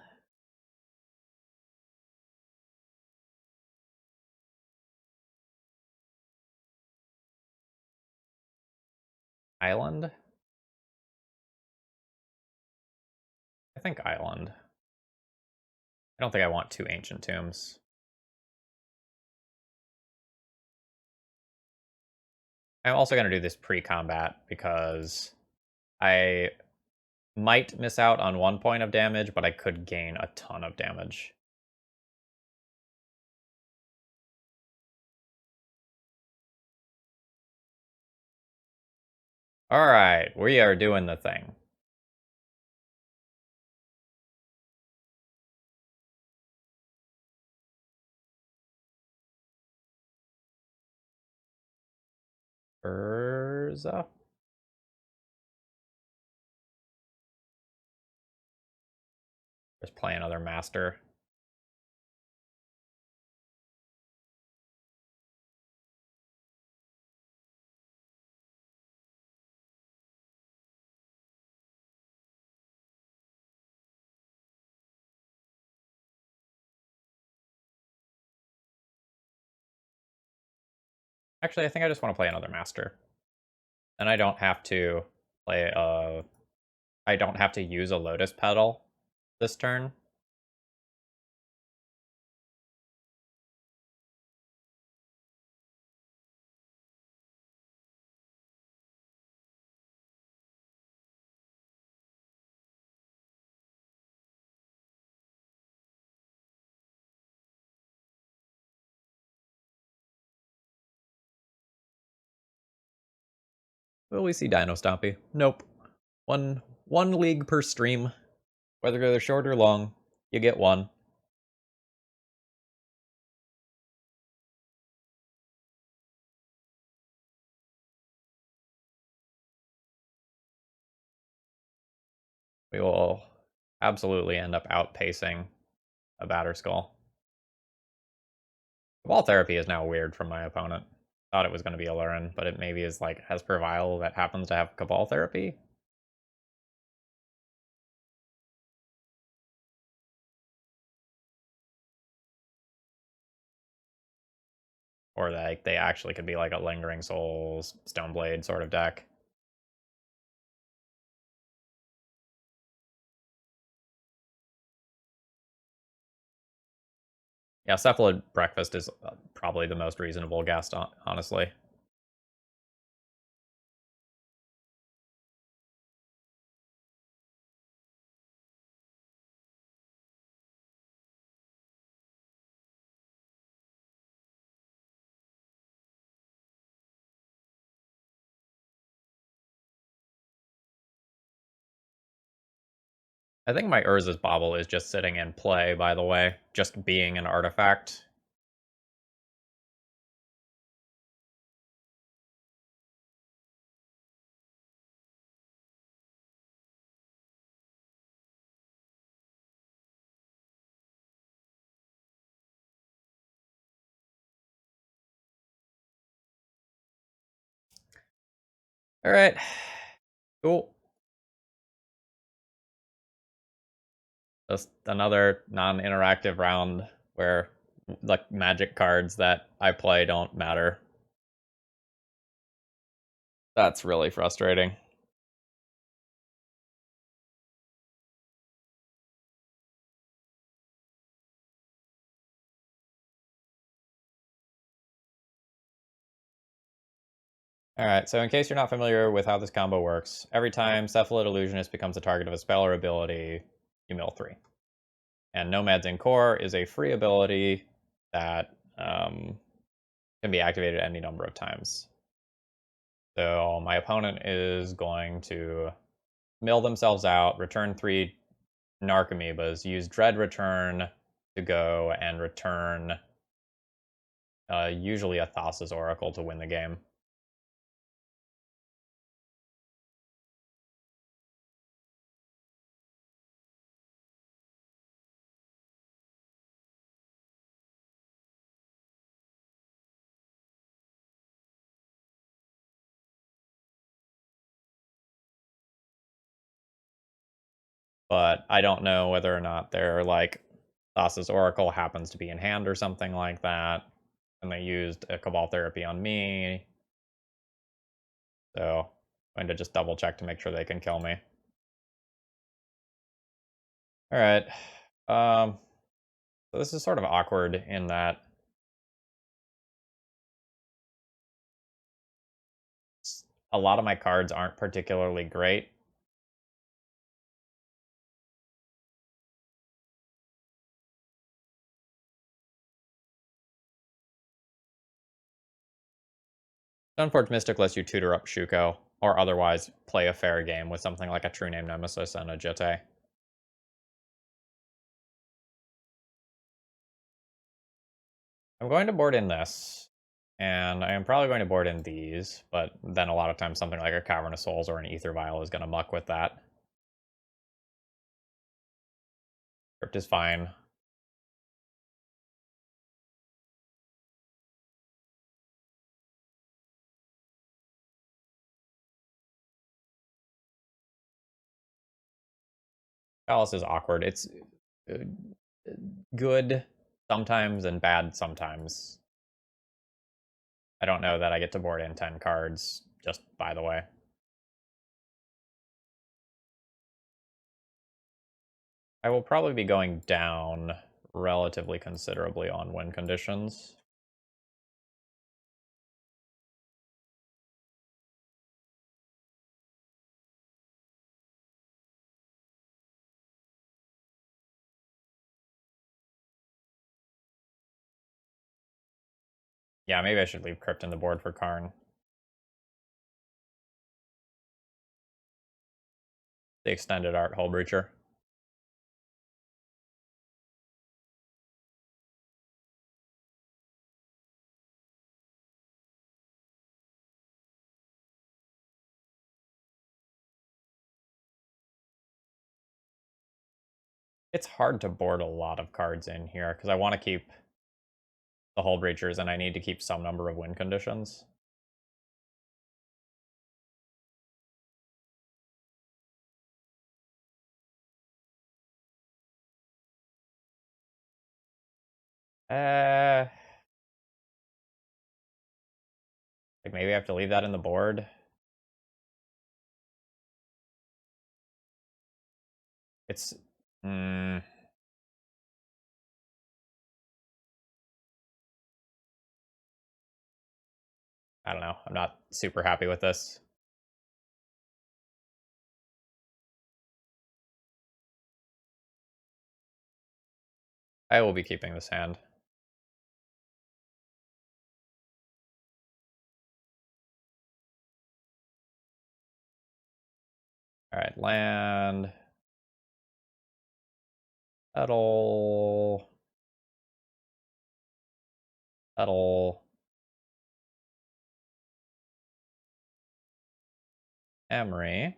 Speaker 1: Island? I think Island. I don't think I want 2 Ancient Tombs. I'm also going to do this pre-combat because I might miss out on 1 point of damage, but I could gain a ton of damage. Alright, we are doing the thing. Urza? Just play another master. Actually, I think I just want to play another master. And I don't have to play I don't have to use a Lotus Petal this turn. Will we see Dino Stompy? Nope. One league per stream. Whether they're short or long, you get one. We will absolutely end up outpacing a Batterskull. Wall Therapy is now weird from my opponent. Thought it was going to be a Lurin, but it maybe is like has Pervile that happens to have Cabal Therapy. Or like they actually could be like a Lingering Souls, Stoneblade sort of deck. Yeah, Cephalid Breakfast is probably the most reasonable guess, honestly. I think my Urza's Bauble is just sitting in play, by the way, just being an artifact. All right, cool. Just another non-interactive round where like magic cards that I play don't matter. That's really frustrating. Alright, so in case you're not familiar with how this combo works, every time Cephalid Illusionist becomes a target of a spell or ability, you mill 3. And Nomads in Core is a free ability that can be activated any number of times. So my opponent is going to mill themselves out, return 3 Narcomoebas, use Dread Return to go and return usually a Thassa's Oracle to win the game. But I don't know whether or not they're like Thassa's Oracle happens to be in hand or something like that. And they used a Cabal Therapy on me. So I'm going to just double check to make sure they can kill me. Alright. So this is sort of awkward in that a lot of my cards aren't particularly great. Stoneforge Mystic lets you tutor up Shuko. or otherwise play a fair game with something like a True Name Nemesis and a Jitte. I'm going to board in this, and I am probably going to board in these, but then a lot of times something like a Cavern of Souls or an Ether Vial is going to muck with that. Crypt is fine. Palace is awkward. It's good sometimes and bad sometimes. I don't know that I get to board in 10 cards, just by the way. I will probably be going down relatively considerably on win conditions. Yeah, maybe I should leave Crypt in the board for Karn. The extended art Hull Breacher. It's hard to board a lot of cards in here because I want to keep the Hull Breachers and I need to keep some number of win conditions. Like maybe I have to leave that in the board. It's I don't know. I'm not super happy with this. I will be keeping this hand. Alright, land. Petal. Petal. Emery.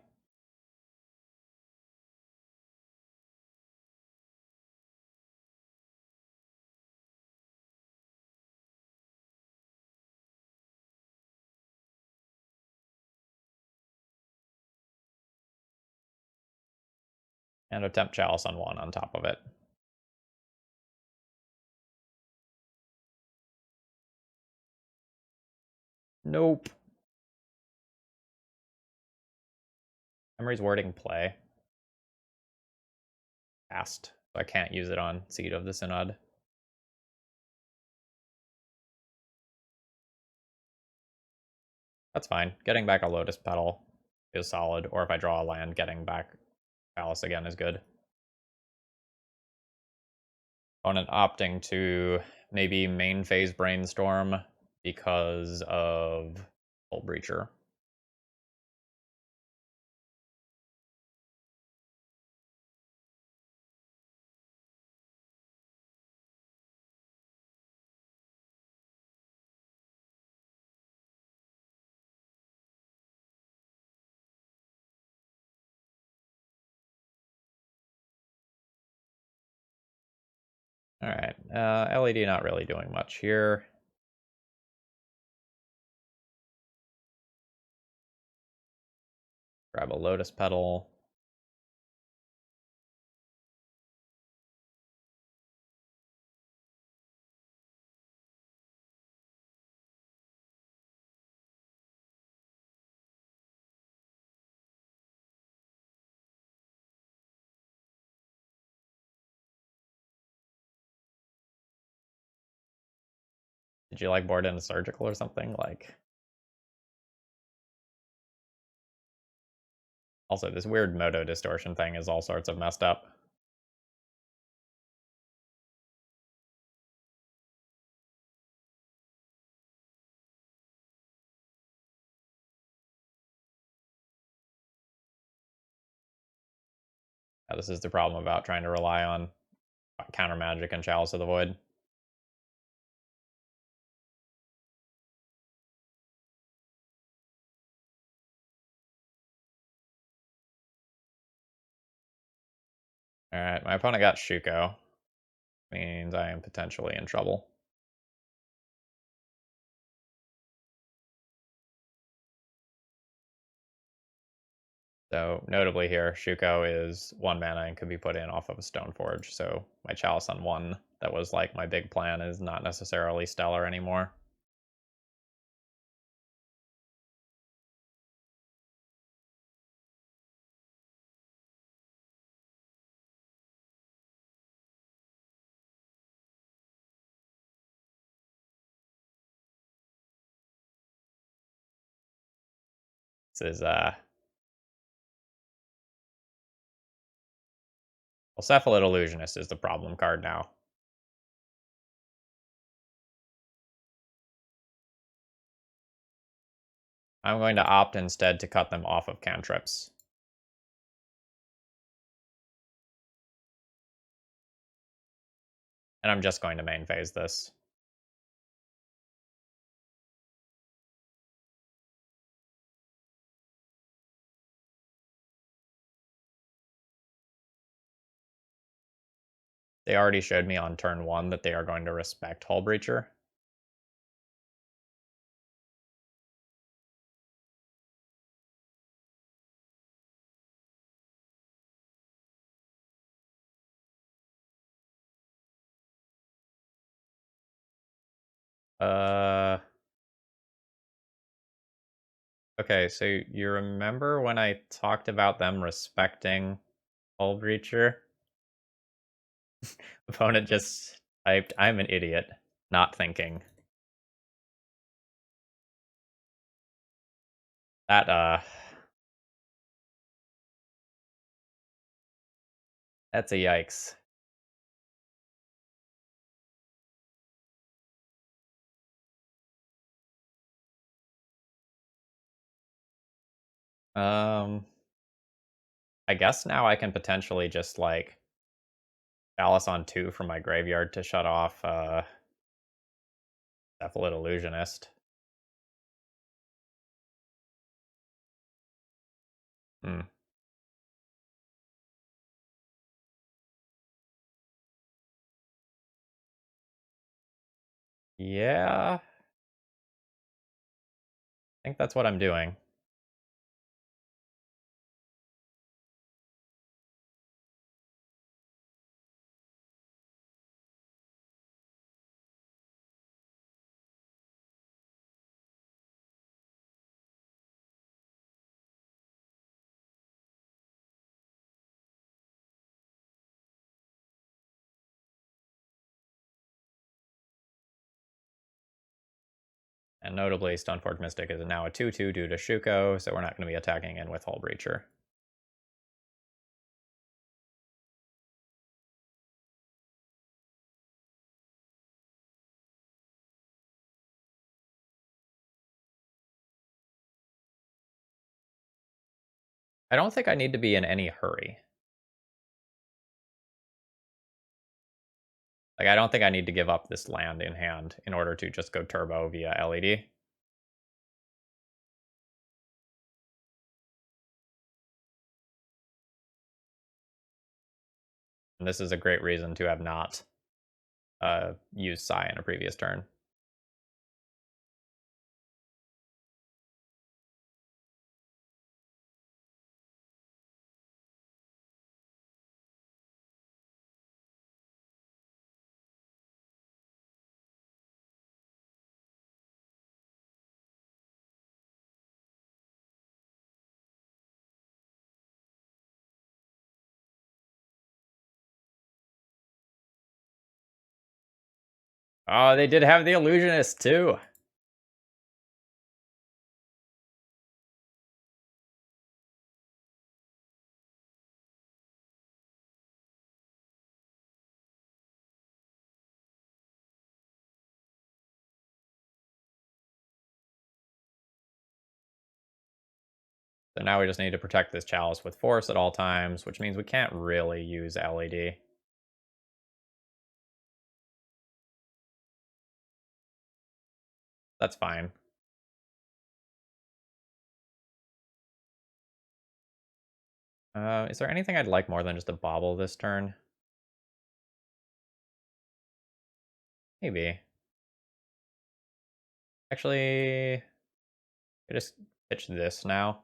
Speaker 1: And a Temp Chalice on one on top of it. Nope. Emery's wording play. Fast. So I can't use it on Seed of the Synod. That's fine. Getting back a Lotus Petal is solid, or if I draw a land, getting back Chalice again is good. Opponent opting to maybe main phase Brainstorm because of Hull Breacher. Alright, LED not really doing much here. Grab a Lotus Petal. Did you like board in a surgical or something? Like, also this weird Moto distortion thing is all sorts of messed up. This is the problem about trying to rely on counter magic and Chalice of the Void. Alright, my opponent got Shuko. Means I am potentially in trouble. So, notably here, Shuko is 1 mana and could be put in off of a Stoneforge, so my Chalice on 1, that was like my big plan, is not necessarily stellar anymore. This is, well, Cephalid Illusionist is the problem card now. I'm going to opt instead to cut them off of cantrips. And I'm just going to main phase this. They already showed me on turn 1 that they are going to respect Hull Breacher. Okay, so you remember when I talked about them respecting Hull Breacher? Opponent just typed, I'm an idiot, not thinking. That, that's a yikes. I guess now I can potentially just, like, Chalice on 2 from my graveyard to shut off, Cephalid Illusionist. Hmm. Yeah, I think that's what I'm doing. And notably, Stoneforge Mystic is now a 2/2 due to Shuko, so we're not going to be attacking in with Hull Breacher. I don't think I need to be in any hurry. Like, I don't think I need to give up this land in hand in order to just go turbo via LED. And this is a great reason to have not used Psy in a previous turn. Oh, they did have the Illusionist too. So now we just need to protect this chalice with force at all times, which means we can't really use LED. That's fine. Is there anything I'd like more than just a bauble this turn? Maybe. Actually, I just pitch this now.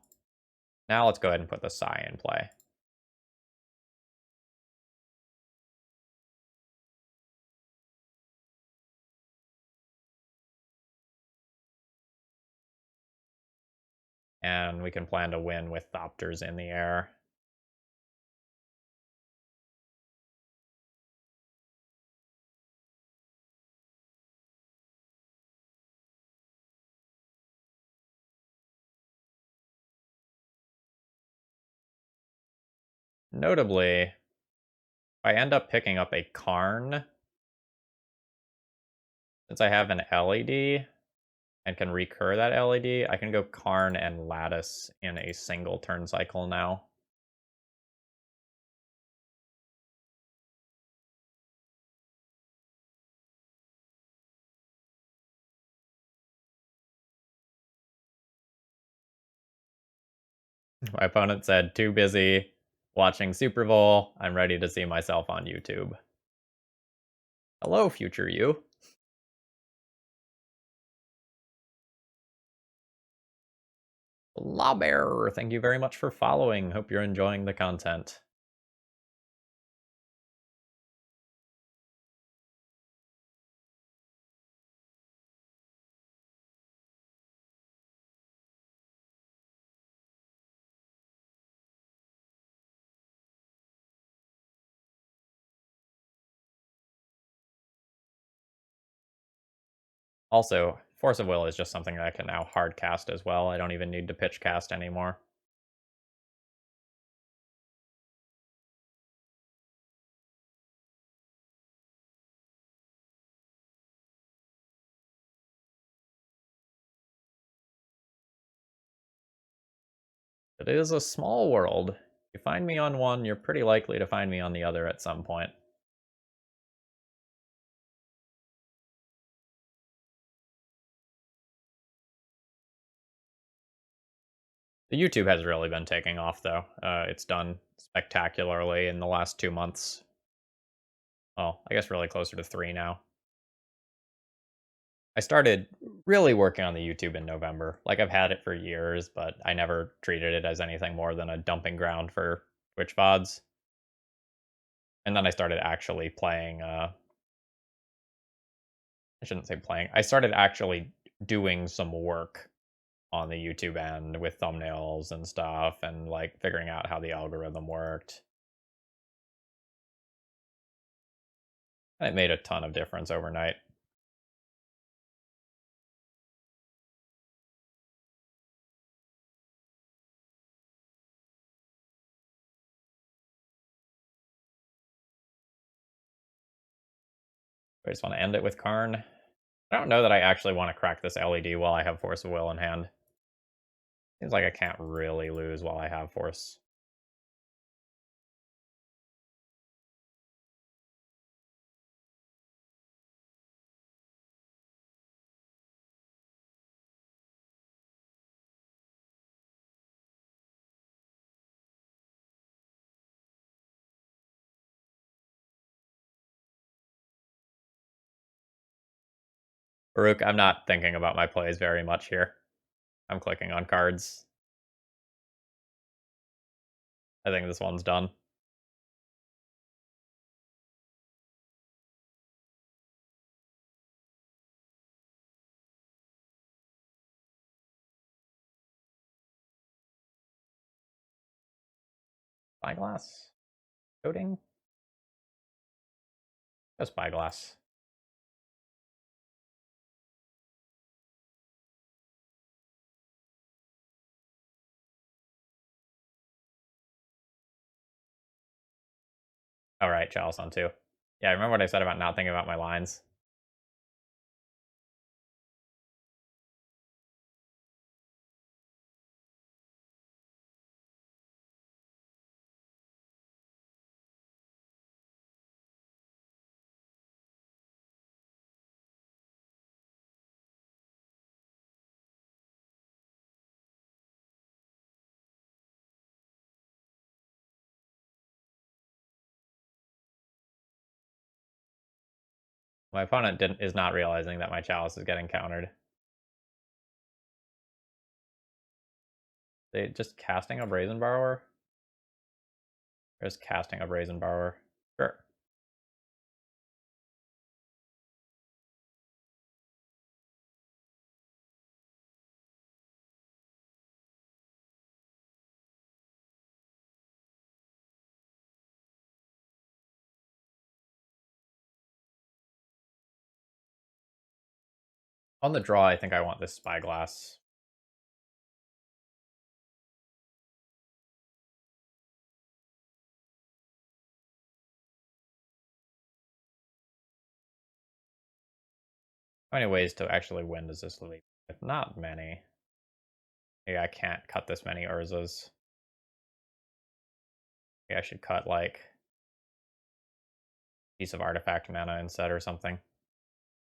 Speaker 1: Now let's go ahead and put the Psy in play. And we can plan to win with Thopters in the air. Notably, if I end up picking up a Karn, since I have an LED and can recur that LED, I can go Karn and Lattice in a single turn cycle now. My opponent said, too busy watching Super Bowl. I'm ready to see myself on YouTube. Hello, future you. Lawbear, thank you very much for following. Hope you're enjoying the content. Also, Force of Will is just something that I can now hard cast as well. I don't even need to pitch cast anymore. It is a small world. If you find me on one, you're pretty likely to find me on the other at some point. The YouTube has really been taking off, though. It's done spectacularly in the last 2 months. Well, I guess really closer to 3 now. I started really working on the YouTube in November. Like, I've had it for years, but I never treated it as anything more than a dumping ground for Twitch VODs. And then I started actually playing, I shouldn't say playing, I started actually doing some work on the YouTube end with thumbnails and stuff and, like, figuring out how the algorithm worked. And it made a ton of difference overnight. I just want to end it with Karn. I don't know that I actually want to crack this LED while I have Force of Will in hand. Seems like I can't really lose while I have Force. Baruch, I'm not thinking about my plays very much here. I'm clicking on cards. I think this one's done. Spyglass? Coding? No Spyglass. Alright, Chalice on 2. Yeah, remember what I said about not thinking about my lines? My opponent is not realizing that my Chalice is getting countered. They just casting a Brazen Borrower? Just casting a Brazen Borrower. Sure. On the draw, I think I want this Spyglass. How many ways to actually win does this leave? Not many. Maybe I can't cut this many Urzas. Maybe I should cut, like, piece of artifact mana instead or something.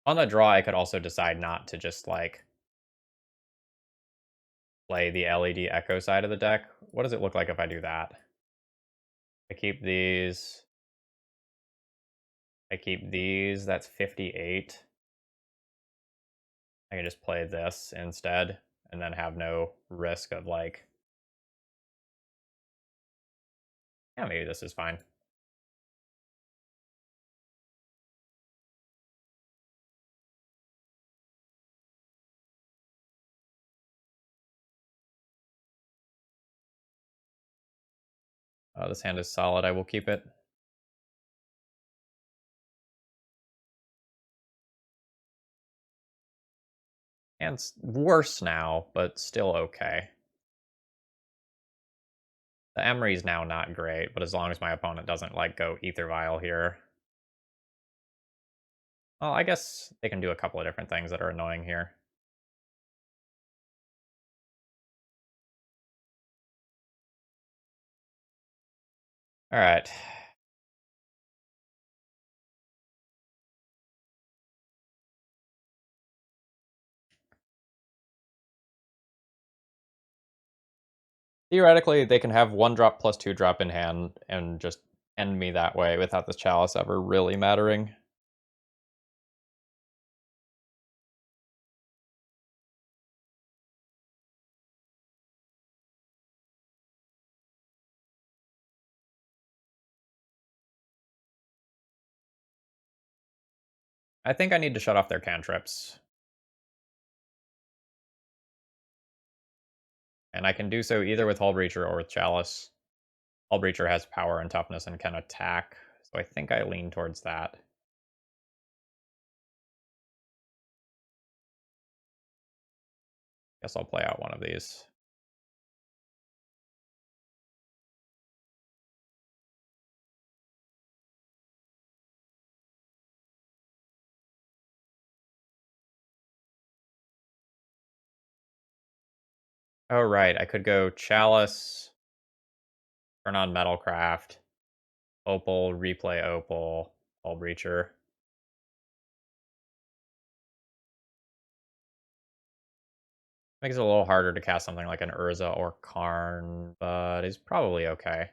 Speaker 1: On the draw, I could also decide not to just, like, play the LED Echo side of the deck. What does it look like if I do that? I keep these. I keep these. That's 58. I can just play this instead and then have no risk of, like... Yeah, maybe this is fine. This hand is solid. I will keep it. And it's worse now, but still okay. The Emery's now not great, but as long as my opponent doesn't, like, go Ether Vial here. Well, I guess they can do a couple of different things that are annoying here. Alright. Theoretically, they can have 1-drop plus 2-drop in hand and just end me that way without the Chalice ever really mattering. I think I need to shut off their cantrips. And I can do so either with Hull Breacher or with Chalice. Hull Breacher has power and toughness and can attack, so I think I lean towards that. Guess I'll play out one of these. Oh, right, I could go Chalice, turn on Metalcraft, Opal, replay Opal, Hull Breacher. Makes it a little harder to cast something like an Urza or Karn, but is probably okay.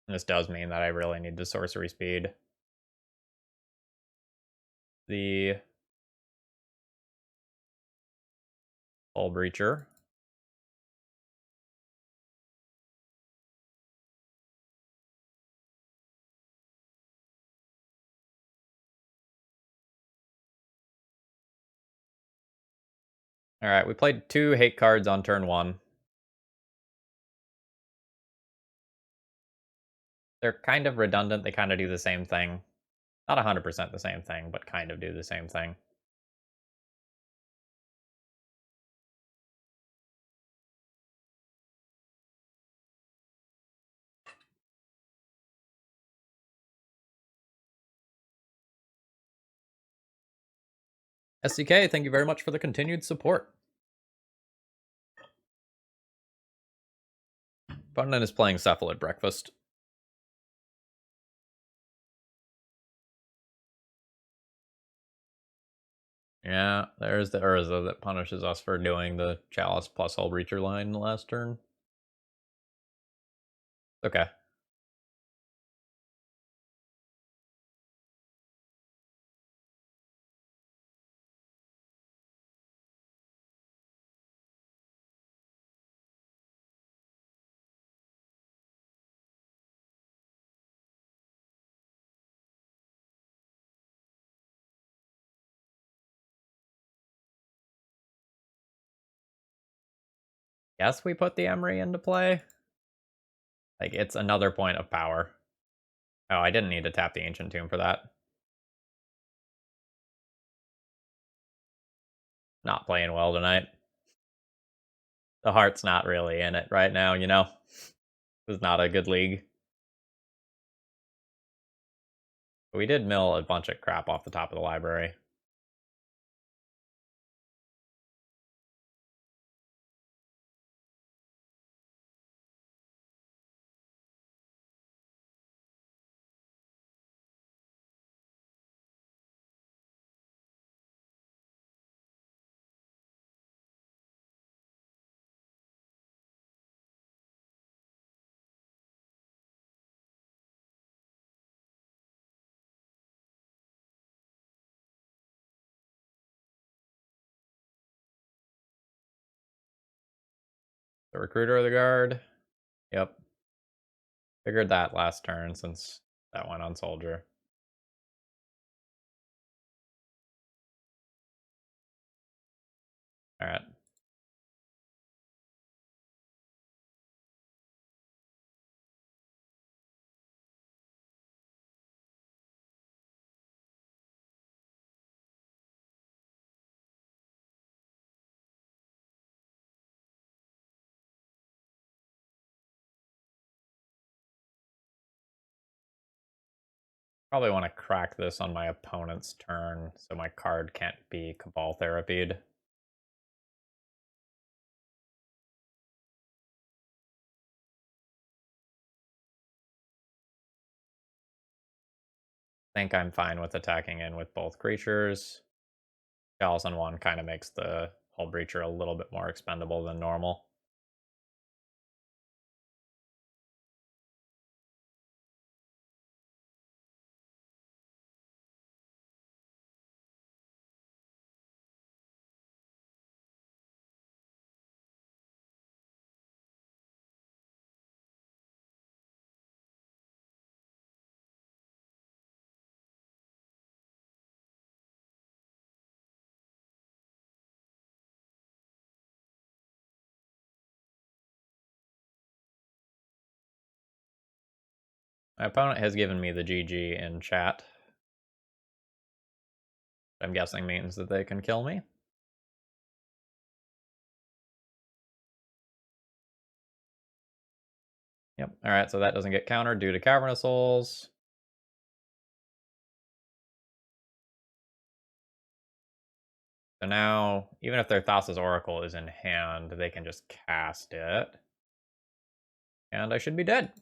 Speaker 1: And this does mean that I really need the sorcery speed. The Hull Breacher. Alright, we played 2 hate cards on turn 1. They're kind of redundant, they kind of do the same thing. Not 100% the same thing, but kind of do the same thing. SCK, thank you very much for the continued support. Opponent is playing Cephalid Breakfast. Yeah, there's the Urza that punishes us for doing the Chalice plus Hull Breacher line the last turn. Okay. Guess we put the Emery into play. Like, it's another point of power. Oh, I didn't need to tap the Ancient Tomb for that. Not playing well tonight. The heart's not really in it right now, you know? It's not a good league. We did mill a bunch of crap off the top of the library. The Recruiter of the Guard. Yep. Figured that last turn since that went on Soldier. Alright. Probably want to crack this on my opponent's turn so my card can't be Cabal Therapied. I think I'm fine with attacking in with both creatures. Chalice on 1 kind of makes the Hull Breacher a little bit more expendable than normal. My opponent has given me the GG in chat. I'm guessing means that they can kill me. Yep. Alright, so that doesn't get countered due to Cavernous Souls. So now, even if their Thassa's Oracle is in hand, they can just cast it. And I should be dead.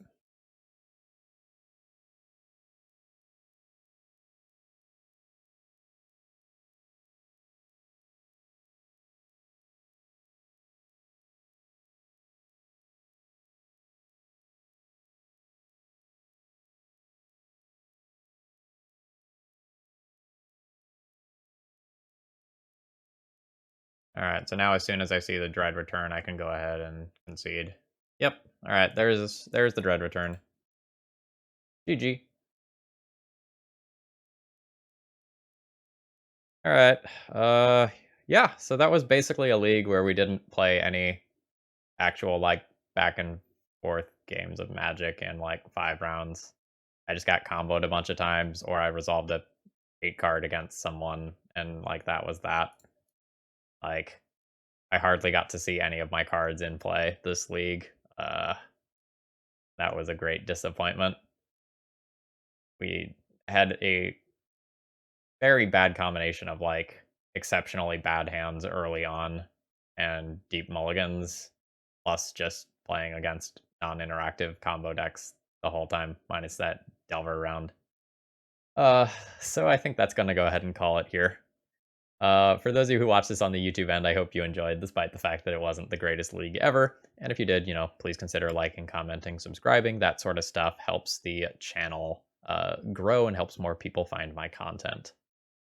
Speaker 1: Alright, so now as soon as I see the Dread return, I can go ahead and concede. Yep. Alright, there's the Dread return. GG. Alright. Yeah, so that was basically a league where we didn't play any actual, like, back and forth games of Magic in, like, 5 rounds. I just got comboed a bunch of times, or I resolved a 8 card against someone, and, like, that was that. Like, I hardly got to see any of my cards in play this league. That was a great disappointment. We had a very bad combination of, like, exceptionally bad hands early on and deep mulligans, plus just playing against non-interactive combo decks the whole time, minus that Delver round. Uh, so I think that's gonna go ahead and call it here. For those of you who watch this on the YouTube end, I hope you enjoyed, despite the fact that it wasn't the greatest league ever. And if you did, please consider liking, commenting, subscribing. That sort of stuff helps the channel grow and helps more people find my content.